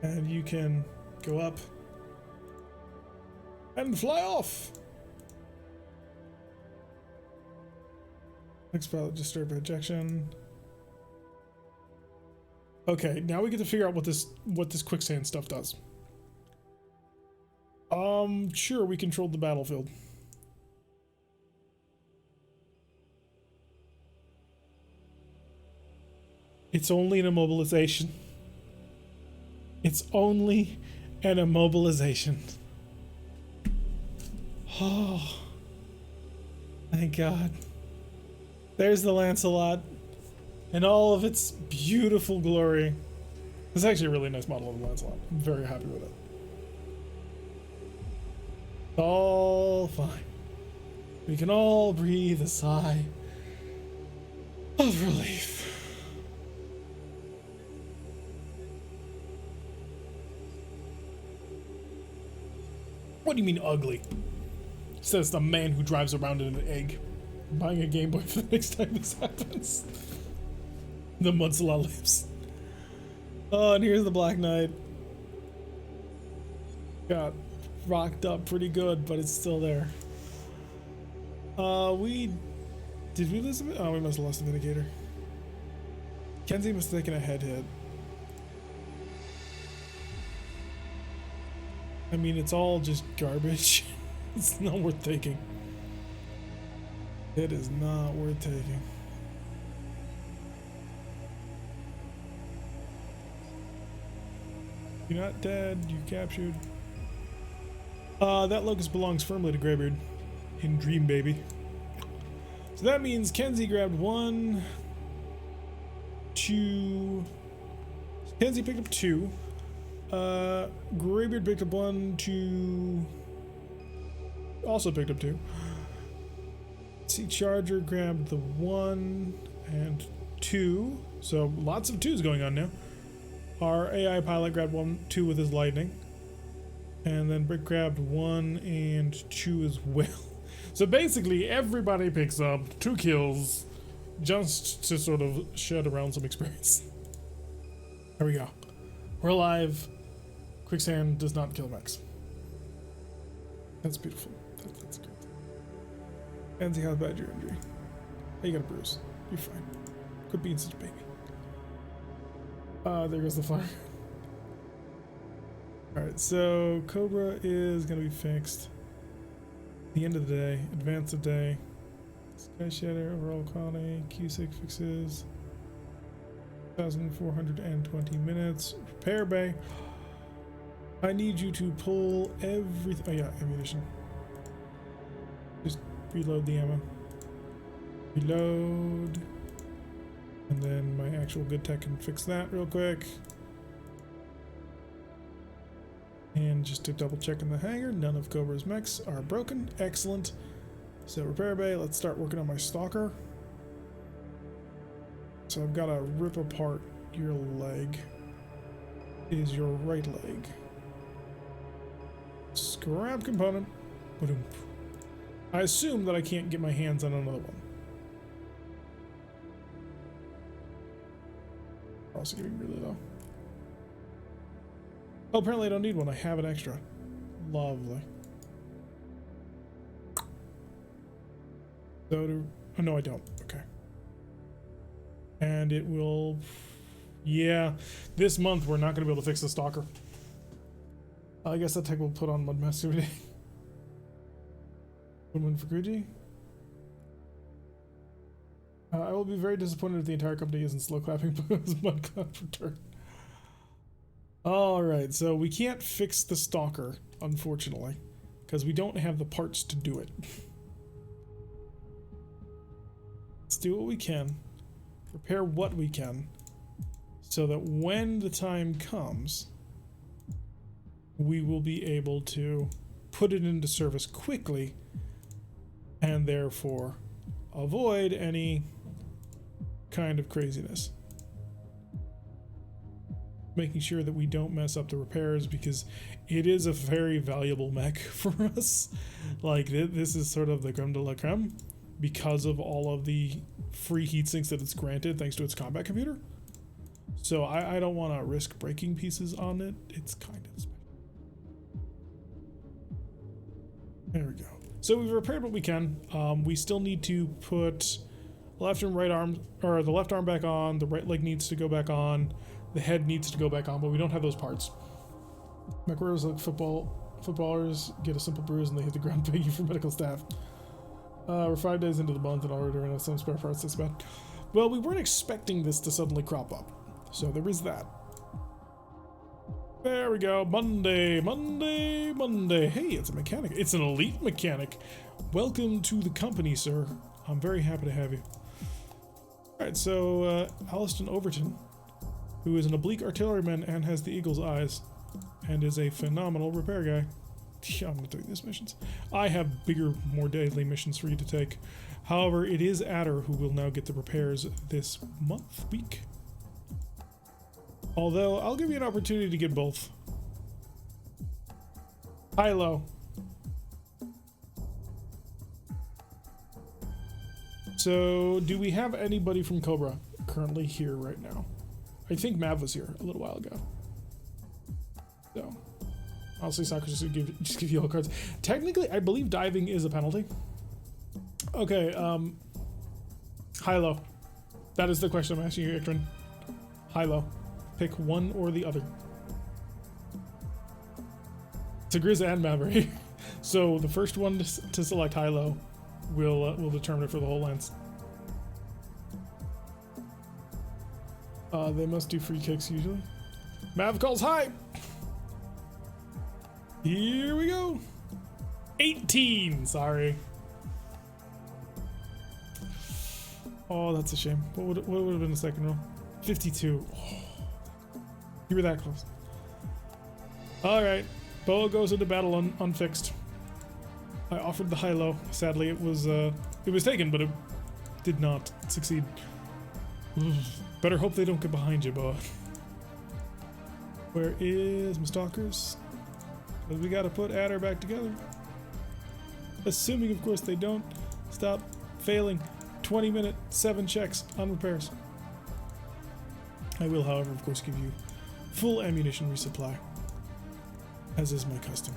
And you can go up and fly off. Next pilot disturbed ejection. Okay, now we get to figure out what this quicksand stuff does. Sure, we controlled the battlefield. It's only an immobilization. It's only an immobilization. Oh, thank God. There's the Lancelot in all of its beautiful glory. It's actually a really nice model of the Lancelot. I'm very happy with it. All fine. We can all breathe a sigh of relief. What do you mean ugly? Says the man who drives around in an egg. I'm buying a Game Boy for the next time this happens. The Mudsala lives. Oh, and here's the Black Knight. Got rocked up pretty good, but it's still there. Did we lose it? Oh, we must have lost the Vindicator. Kenzie must have taken a head hit. I mean, it's all just garbage. It's not worth taking. It is not worth taking. You're not dead, you captured. That locust belongs firmly to Greybeard in Dream Baby. So that means Kenzie grabbed 1, 2. Kenzie picked up 2. Greybeard picked up 1, 2. Also picked up 2. See, Charger grabbed the 1 and 2. So lots of 2s going on now. Our AI pilot grabbed 1, 2 with his lightning. And then Brick grabbed 1 and 2 as well. So basically everybody picks up 2 kills just to sort of shed around some experience. There we go. We're alive. Quicksand does not kill Max. That's beautiful. That's great. And see how bad your injury. Hey, you got a bruise. You're fine. Quit being such a baby. There goes the fire. Alright, so Cobra is going to be fixed. The end of the day. Advance of day. Sky Shatter, overall quality. Q6 fixes. 1,420 minutes. Repair bay. I need you to pull everything. Oh yeah, ammunition. Just reload the ammo. Reload. And then my actual good tech can fix that real quick. And just to double check in the hangar, none of Cobra's mechs are broken. Excellent. So repair bay, let's start working on my stalker. So I've got to rip apart your leg. It is your right leg. Scrap component. Ba-doom. I assume that I can't get my hands on another one. Also getting really low. Oh, apparently I don't need one. I have an extra. Lovely. So oh no, I don't. Okay. And it will. Yeah, this month we're not going to be able to fix the stalker. I guess that tech will put on Mud Master today. Win for Gucci. I will be very disappointed if the entire company isn't slow clapping because Mudcloud's return. Alright, so we can't fix the stalker, unfortunately, because we don't have the parts to do it. Let's do what we can, repair what we can, so that when the time comes, we will be able to put it into service quickly and therefore avoid any kind of craziness. Making sure that we don't mess up the repairs because it is a very valuable mech for us. Like this is sort of the creme de la creme because of all of the free heat sinks that it's granted thanks to its combat computer. So I don't want to risk breaking pieces on it. It's kind of special. There we go. So we've repaired what we can. We still need to put left and right arm, or the left arm back on. The right leg needs to go back on. The head needs to go back on, but we don't have those parts. McWarriors like footballers get a simple bruise and they hit the ground begging for medical staff. We're 5 days into the month and already ran out some spare parts this bad. Well, we weren't expecting this to suddenly crop up, so there is that. There we go. Monday. Hey, it's a mechanic. It's an elite mechanic. Welcome to the company, sir. I'm very happy to have you. Alright, so Alliston Overton, who is an oblique artilleryman and has the eagle's eyes, and is a phenomenal repair guy. Yeah, I'm not doing these missions. I have bigger, more deadly missions for you to take. However, it is Adder who will now get the repairs this week. Although, I'll give you an opportunity to get both. High, low. So, do we have anybody from Cobra currently here right now? I think Mav was here a little while ago. So, Honestly, soccer just give yellow cards. Technically, I believe diving is a penalty. Okay, high-low. That is the question I'm asking you, Iktrin. High-low. Pick one or the other. It's a Grizz and Maverick. So the first one to select high-low will determine it for the whole lens. They must do free kicks usually. Mav calls high. Here we go. 18. Sorry. Oh, that's a shame. What would have been the second roll? 52. Oh, you were that close. All right. Boa goes into battle unfixed. I offered the high-low. Sadly, it was taken, but it did not succeed. Better hope they don't get behind you, Boa. Where is my stalkers? We gotta put Adder back together. Assuming, of course, they don't stop failing. 20-minute, 7 checks on repairs. I will, however, of course, give you full ammunition resupply, as is my custom.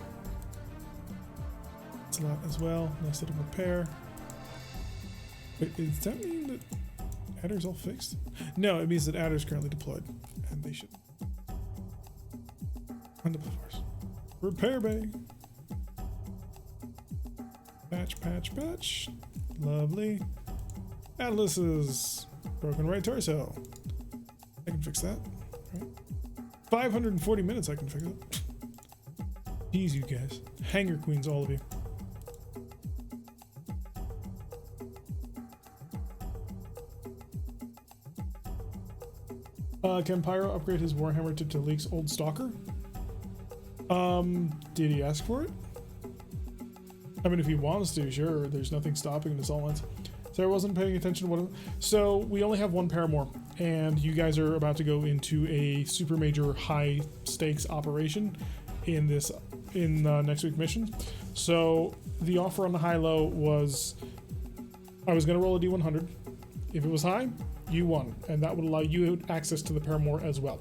It's a lot as well. Nice little repair. Wait, does that mean that Adder's all fixed? No, it means that Adder's currently deployed, and they should. Undeploy force. Repair bay. Patch. Lovely. Atlas's broken right torso. I can fix that. Right. 540 minutes I can fix it. Jeez, you guys. Hanger queens, all of you. Can Pyro upgrade his Warhammer to Talik's old stalker? Did he ask for it? I mean, if he wants to, sure. There's nothing stopping this all ends. So I wasn't paying attention to what. So we only have one paramour, and you guys are about to go into a super major high stakes operation in next week mission. So the offer on the high-low was, I was going to roll a D100. If it was high, you won, and that would allow you access to the paramour as well.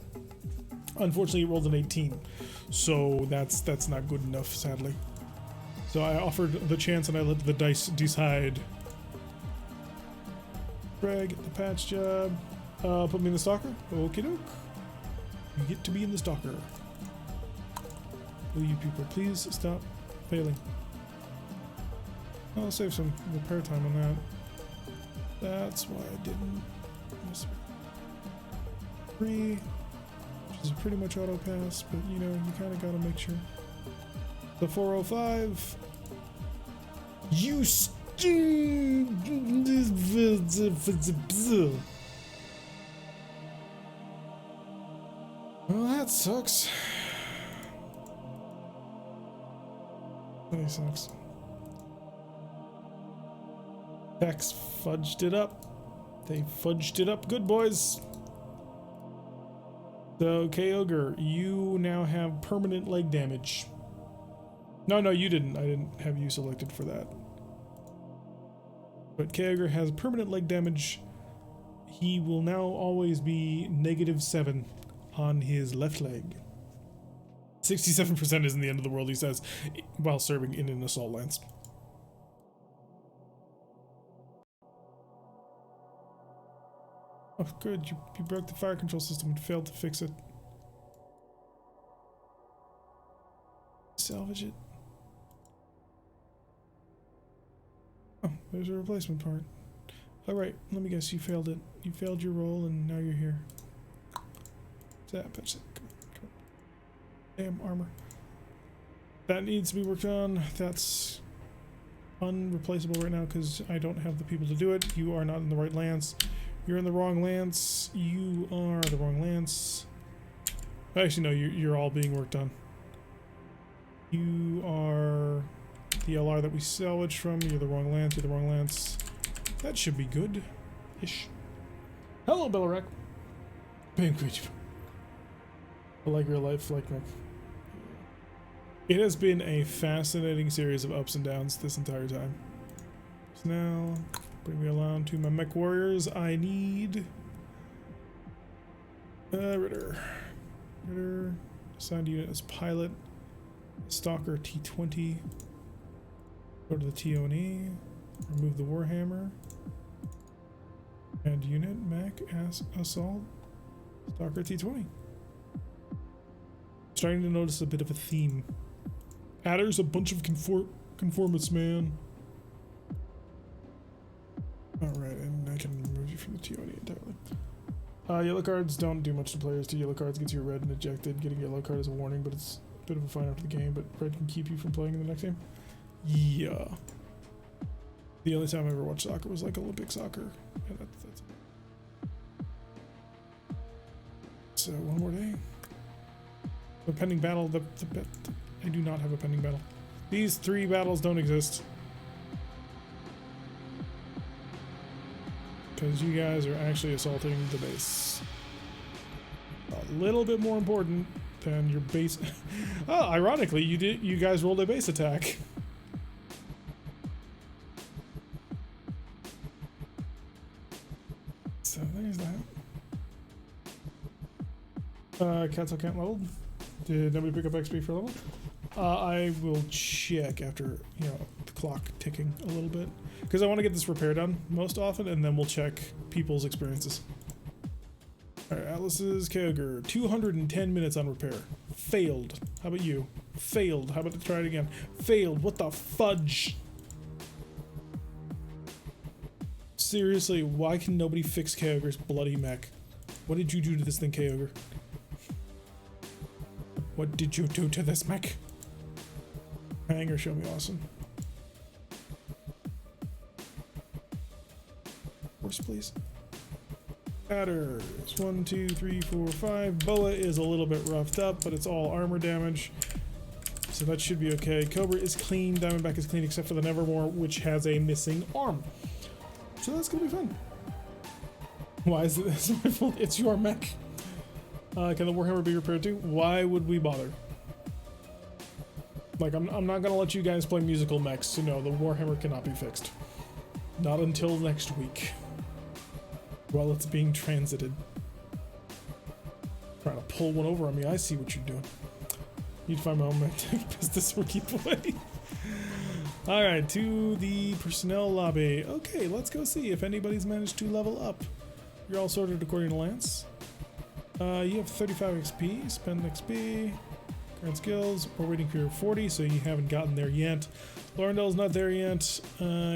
Unfortunately, it rolled an 18, so that's not good enough, sadly. So I offered the chance, and I let the dice decide. Greg, get the patch job. Put me in the stalker. Okie doke. You get to be in the stalker. Will you people please stop failing? I'll save some repair time on that. That's why I didn't miss 3, which is pretty much auto pass, but you know, you kind of gotta make sure. The 405. You well, that sucks. That sucks. Dex fudged it up. They fudged it up good, boys. So, K-Ogre, you now have permanent leg damage. No, you didn't. I didn't have you selected for that. But K-Ogre has permanent leg damage. He will now always be -7 on his left leg. 67% isn't the end of the world, he says, while serving in an assault lance. Oh, good. You broke the fire control system and failed to fix it. Salvage it. Oh, there's a replacement part. Alright, let me guess, you failed it. You failed your roll and now you're here. Patch it. Come on. Damn armor. That needs to be worked on. That's unreplaceable right now because I don't have the people to do it. You are not in the right lance. You're in the wrong lance. You are the wrong lance. Actually, no, you're all being worked on. You are the LR that we salvaged from. You're the wrong lance. You're the wrong lance. That should be good-ish. Hello, Bellarek. Bam, creature. I like your life, like Mek. It has been a fascinating series of ups and downs this entire time. So now, bring me along to my mech warriors. I need Ritter. Assigned unit as pilot. Stalker T20. Go to the TO&E. Remove the Warhammer. And unit Mech as assault. Stalker T20. Starting to notice a bit of a theme. Adder's a bunch of conformists, man. Alright, and I can remove you from the TO&E entirely. Yellow cards don't do much to players. Two yellow cards gets you red and ejected. Getting a yellow card is a warning, but it's a bit of a fine after the game. But red can keep you from playing in the next game. Yeah. The only time I ever watched soccer was like Olympic soccer. And that's it. So one more day. A pending battle. I do not have a pending battle. These 3 battles don't exist. Because you guys are actually assaulting the base. A little bit more important than your base. Oh, ironically, you guys rolled a base attack. So there's that. Cancel can't level. Did nobody pick up XP for level? I will check after, you know, the clock ticking a little bit. Because I want to get this repair done most often, and then we'll check people's experiences. Alright, Atlas's Kyogre. 210 minutes on repair. Failed. How about you? Failed. How about to try it again? Failed. What the fudge? Seriously, why can nobody fix Kyogre's bloody mech? What did you do to this thing, Kyogre? What did you do to this mech? Hanger, show me awesome. Horse, please. Batters. 1, 2, 3, 4, 5. Boa is a little bit roughed up, but it's all armor damage. So that should be okay. Cobra is clean. Diamondback is clean except for the Nevermore, which has a missing arm. So that's gonna be fun. Why is this my fault? It's your mech. Can the Warhammer be repaired too? Why would we bother? Like, I'm not gonna let you guys play musical mechs, so no, the Warhammer cannot be fixed. Not until next week. While it's being transited. Trying to pull one over on me, I see what you're doing. Need to find my own mech business or keep away. Alright, to the personnel lobby. Okay, let's go see if anybody's managed to level up. You're all sorted according to Lance. You have 35 XP, spend XP, current skills, we're waiting for your 40, so you haven't gotten there yet. Laurendale's not there yet,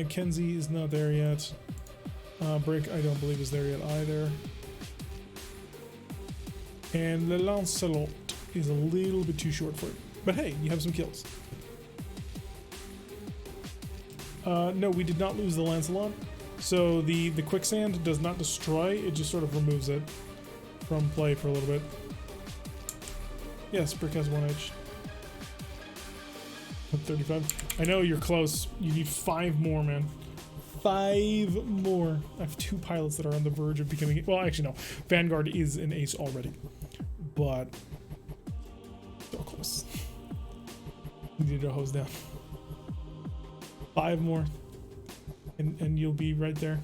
Kenzie is not there yet, Brick I don't believe is there yet either. And Le Lancelot is a little bit too short for it, but hey, you have some kills. No, we did not lose the Lancelot, so the quicksand does not destroy, it just sort of removes it from play for a little bit. Yes, Brick has 1 edge. 35. I know you're close. You need 5 more, man. 5 more. I have 2 pilots that are on the verge of becoming... Well, actually, no. Vanguard is an ace already. But... so close. Need to hose down. 5 more. And you'll be right there.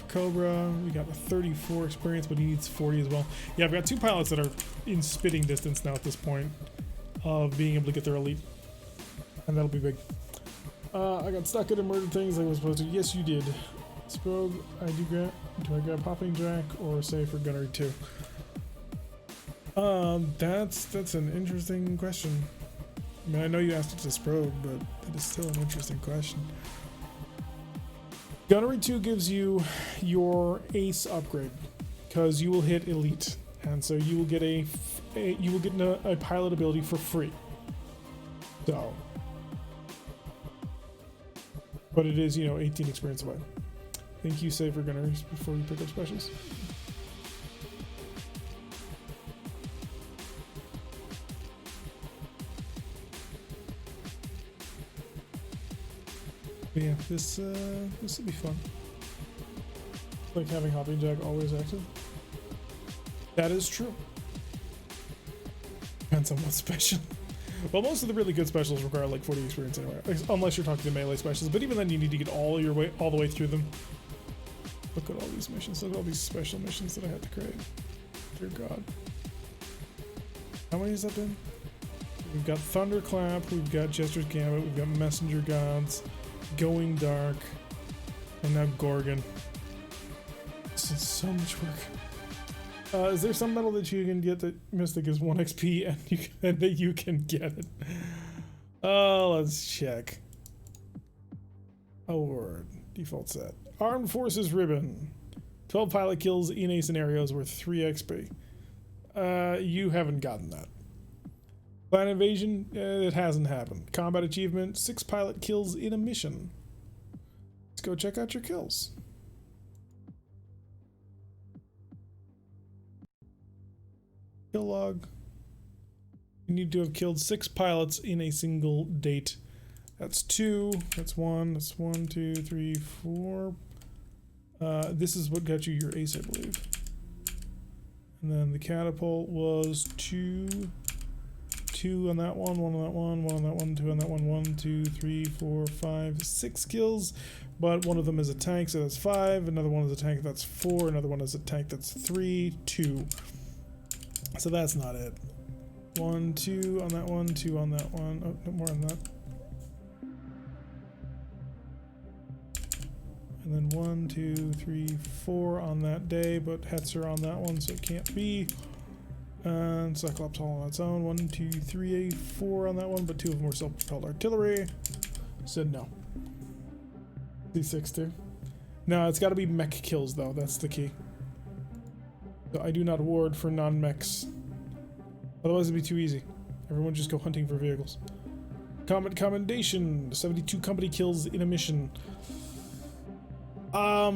Cobra, we got a 34 experience, but he needs 40 as well. Yeah, I've got 2 pilots that are in spitting distance now at this point of being able to get their elite, and that'll be big. I got stuck in a murdered things like I was supposed to. Yes, you did. Spogue, do I grab Hopping Jack or say for Gunnery 2? That's an interesting question. I mean, I know you asked it to Spogue, but it is still an interesting question. Gunnery 2 gives you your ace upgrade because you will hit elite, and so you will get a pilot ability for free. So, but it is, you know, 18 experience away. Thank you, save for Gunneries before you pick up specials. But yeah, this will be fun. Like having Hopping Jack always active. That is true. Depends on what special. Well, most of the really good specials require like 40 experience anyway, unless you're talking to melee specials. But even then, you need to get all the way through them. Look at all these missions. Look at all these special missions that I had to create. Dear God. How many has that been? We've got Thunderclap, we've got Jester's Gambit, we've got Messenger Gods, Going Dark, and now Gorgon. This is so much work. Is there some metal that you can get that Mystic is 1 XP and that you can get it? Let's check. Award. Default set. Armed Forces Ribbon. 12 pilot kills in a scenarios worth 3 XP. You haven't gotten that. Planet Invasion, it hasn't happened. Combat Achievement, 6 pilot kills in a mission. Let's go check out your kills. Kill log. You need to have killed 6 pilots in a single date. That's 2. That's 1. That's 1, 2, 3, 4. This is what got you your ace, I believe. And then the catapult was 2. 2 on that one, 1 on that one, 1 on that one, 2 on that one, 1, 2, 3, 4, 5, 6 kills. But one of them is a tank, so that's 5. Another one is a tank, that's 4. Another one is a tank, that's 3, 2. So that's not it. 1, 2 on that one, 2 on that one. Oh, no more on that. And then 1, 2, 3, 4 on that day, but Hetzer on that one, so it can't be. And Cyclops all on its own. 1, 2, 3, 4 on that one, but 2 of them were self-propelled artillery. Said no. D6 too. No, it's got to be mech kills though. That's the key. So I do not award for non-mechs. Otherwise it'd be too easy. Everyone just go hunting for vehicles. Comet Commendation. 72 company kills in a mission. I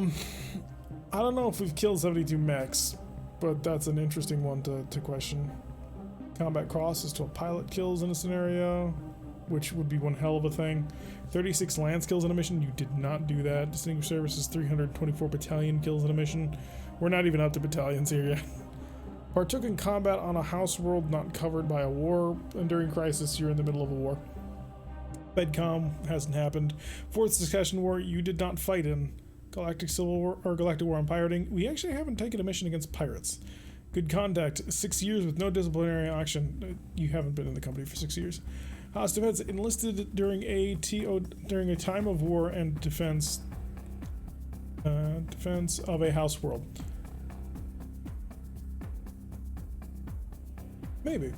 don't know if we've killed 72 mechs, but that's an interesting one to question. Combat Cross is 12 pilot kills in a scenario, which would be one hell of a thing. 36 lance kills in a mission. You did not do that. Distinguished Service is 324 battalion kills in a mission. We're not even up to battalions here yet. Partook in combat on a house world not covered by a war, and during crisis you're in the middle of a war. FedCom hasn't happened. Fourth Succession War you did not fight in. Galactic Civil War or Galactic War on Pirating. We actually haven't taken a mission against pirates. Good Contact. 6 years with no disciplinary action. You haven't been in the company for 6 years. House Defense enlisted during a time of war and defense of a house world. Maybe.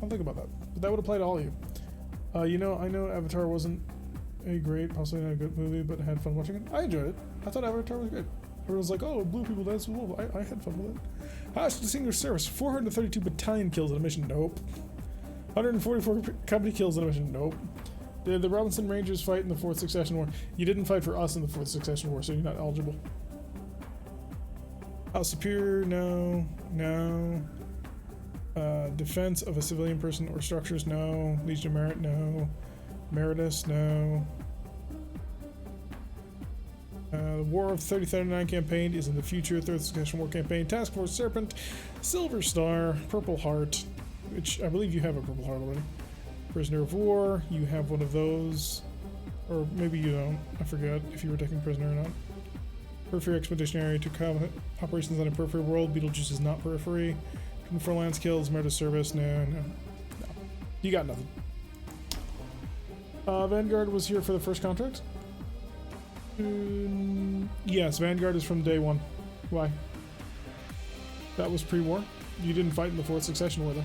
I'll think about that. But that would apply to all of you. I know Avatar wasn't a great, possibly not a good movie, but I had fun watching it. I enjoyed it. I thought Avatar was good. Everyone's like, oh, blue people dance with wolves. I had fun with it. House Distinguished Service, 432 battalion kills in a mission. Nope. 144 company kills in a mission. Nope. Did the Robinson Rangers fight in the Fourth Succession War? You didn't fight for us in the Fourth Succession War, so you're not eligible. House Superior, no. No. Defense of a civilian person or structures, no. Legion of Merit, no. Meritus, no. The War of 3039 campaign is in the future. Third Succession War campaign. Task Force Serpent, Silver Star, Purple Heart, which I believe you have a Purple Heart already. Prisoner of War, you have one of those. Or maybe you don't. I forget if you were taking prisoner or not. Periphery Expeditionary to combat operations on a periphery world. Beetlejuice is not periphery. For Lance kills, Merit Service, no. You got nothing. Vanguard was here for the first contract? Yes, Vanguard is from day one. Why? That was pre-war. You didn't fight in the Fourth Succession War, though.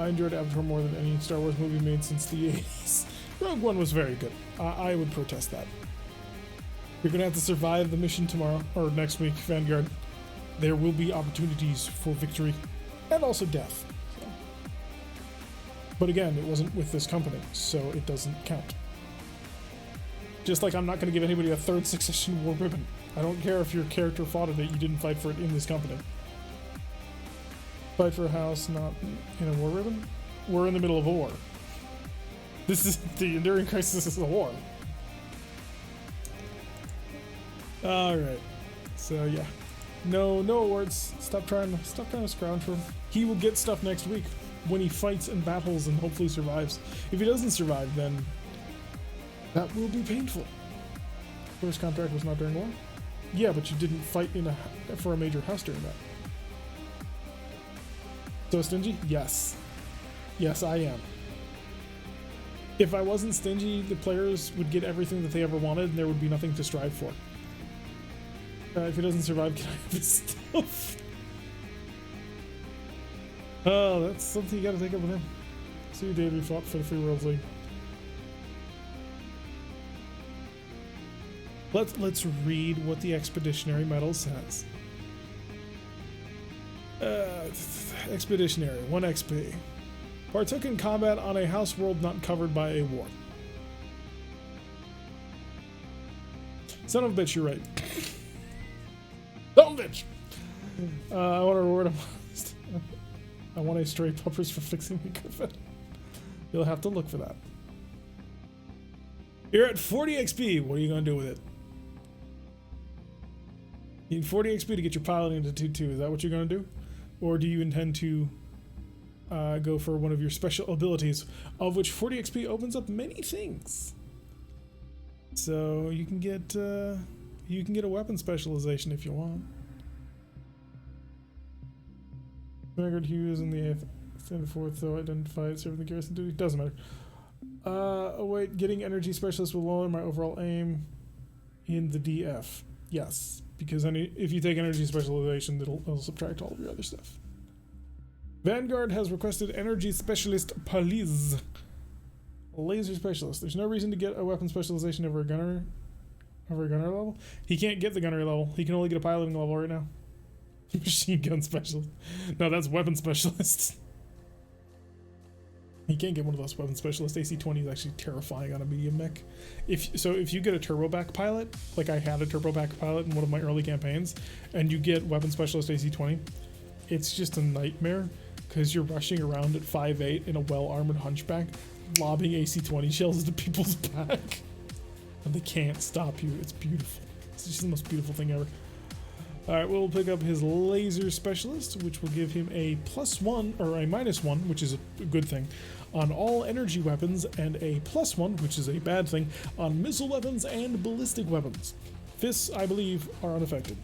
I enjoyed Avatar more than any Star Wars movie made since the 80s. Rogue One was very good. I would protest that. You're gonna have to survive the mission tomorrow, or next week, Vanguard. There will be opportunities for victory and also death. So. But again, it wasn't with this company, so it doesn't count. Just like I'm not going to give anybody a Third Succession War ribbon. I don't care if your character fought in it, you didn't fight for it in this company. Fight for a house, not in a war ribbon? We're in the middle of a war. This is the Enduring Crisis is a war. Alright. So yeah. No awards. Stop trying to scrounge for him. He will get stuff next week when he fights and battles and hopefully survives. If he doesn't survive, then that will be painful. First contract was not during war? Yeah, but you didn't fight for a major house during that. So stingy? Yes. Yes, I am. If I wasn't stingy, the players would get everything that they ever wanted, and there would be nothing to strive for. If he doesn't survive, can I have his stuff? Oh, that's something you gotta take up with him. See you, David. We fought for the Free World League. Let's read what the Expeditionary Medal says. Expeditionary, 1 XP. Partook in combat on a house world not covered by a war. Son of a bitch, you're right. Son of a bitch! I want to reward him. I want a stray puppers for fixing me, Griffin. You'll have to look for that. You're at 40 XP. What are you going to do with it? You need 40 XP to get your piloting into 2-2. Is that what you're going to do? Or do you intend to go for one of your special abilities, of which 40 XP opens up many things? So you can get a weapon specialization if you want. MekHQ is in the 8th, stand 4th, though identified serving the garrison duty. Doesn't matter. Oh wait, getting energy specialist will lower my overall aim in the DF. Yes, because if you take energy specialization, it'll subtract all of your other stuff. Vanguard has requested energy specialist police. Laser specialist. There's no reason to get a weapon specialization over a gunner level. He can't get the gunner level. He can only get a piloting level right now. Machine gun specialist. No, that's weapon specialist. He can't get one of those weapon specialists. AC-20 is actually terrifying on a medium mech. If you get a turboback pilot, like I had a turboback pilot in one of my early campaigns, and you get weapon specialist AC-20, it's just a nightmare because you're rushing around at 5'8" in a well-armored hunchback, lobbing AC-20 shells into people's back, and they can't stop you. It's beautiful. It's just the most beautiful thing ever. Alright, we'll pick up his laser specialist, which will give him a +1, or a -1, which is a good thing, on all energy weapons, and a +1, which is a bad thing, on missile weapons and ballistic weapons. Fists, I believe, are unaffected.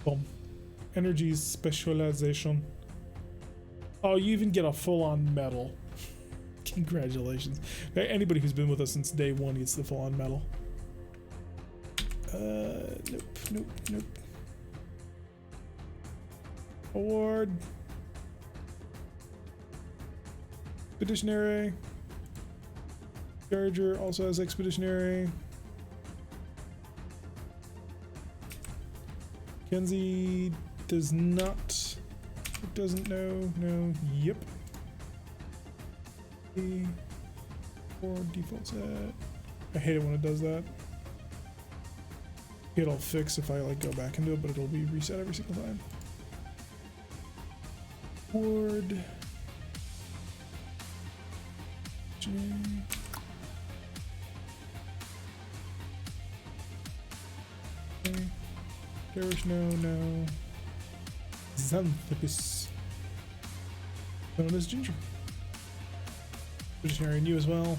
Boom. Energy specialization. Oh, you even get a full-on medal. Congratulations. Anybody who's been with us since day 1 gets the full-on medal. Nope. Award. Expeditionary. Charger also has expeditionary. Kenzie does not. It doesn't know. No. Yep. Or default set. I hate it when it does that. It'll fix if I go back into it, but it'll be reset every single time. Ward. Garish, no. Xanthopus. Known as Ginger. Visionary and you as well.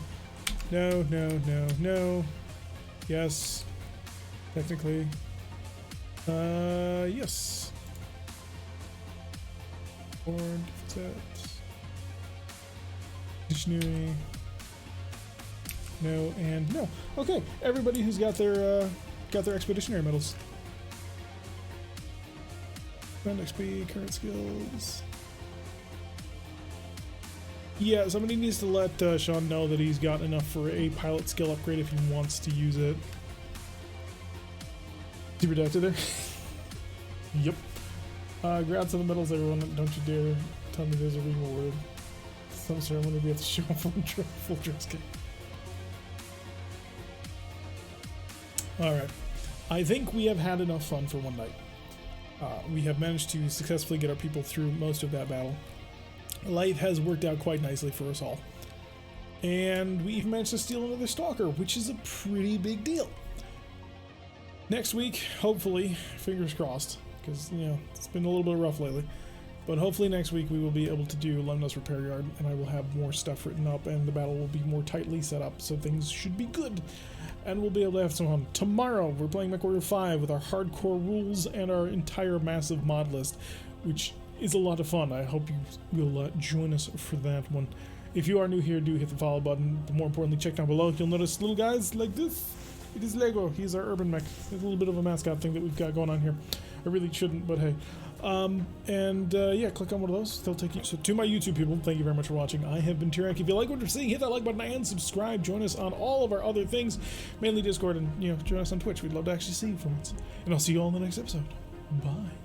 No. Yes. Technically. Yes. Board, set. Dictionary. No and no. Okay, everybody who's got their expeditionary medals. Spend XP, current skills. Yeah, somebody needs to let Sean know that he's got enough for a pilot skill upgrade if he wants to use it. Super redacted there. Yep. Grab to the medals, everyone. Don't you dare tell me there's a reward. Some ceremony we have to show up full dress kit. Alright. I think we have had enough fun for one night. We have managed to successfully get our people through most of that battle. Life has worked out quite nicely for us all. And we even managed to steal another stalker, which is a pretty big deal. Next week, hopefully, fingers crossed, because, it's been a little bit rough lately, but hopefully next week we will be able to do Lemnos Repair Yard, and I will have more stuff written up, and the battle will be more tightly set up, so things should be good, and we'll be able to have some fun. Tomorrow, we're playing MechWarrior 5 with our hardcore rules and our entire massive mod list. which is a lot of fun. I hope you will join us for that one. If you are new here, do hit the follow button, but more importantly, check down below. You'll notice little guys like this. It is Lego. He's our urban mech. It's a little bit of a mascot thing that we've got going on here. I really shouldn't, but hey. Yeah, click on one of those. They'll take you. So to my YouTube people, thank you very much for watching. I have been Tyrank. If you like what you're seeing, hit that like button and subscribe. Join us on all of our other things, mainly Discord, and join us on Twitch. We'd love to actually see you for once. And I'll see you all in the next episode. Bye.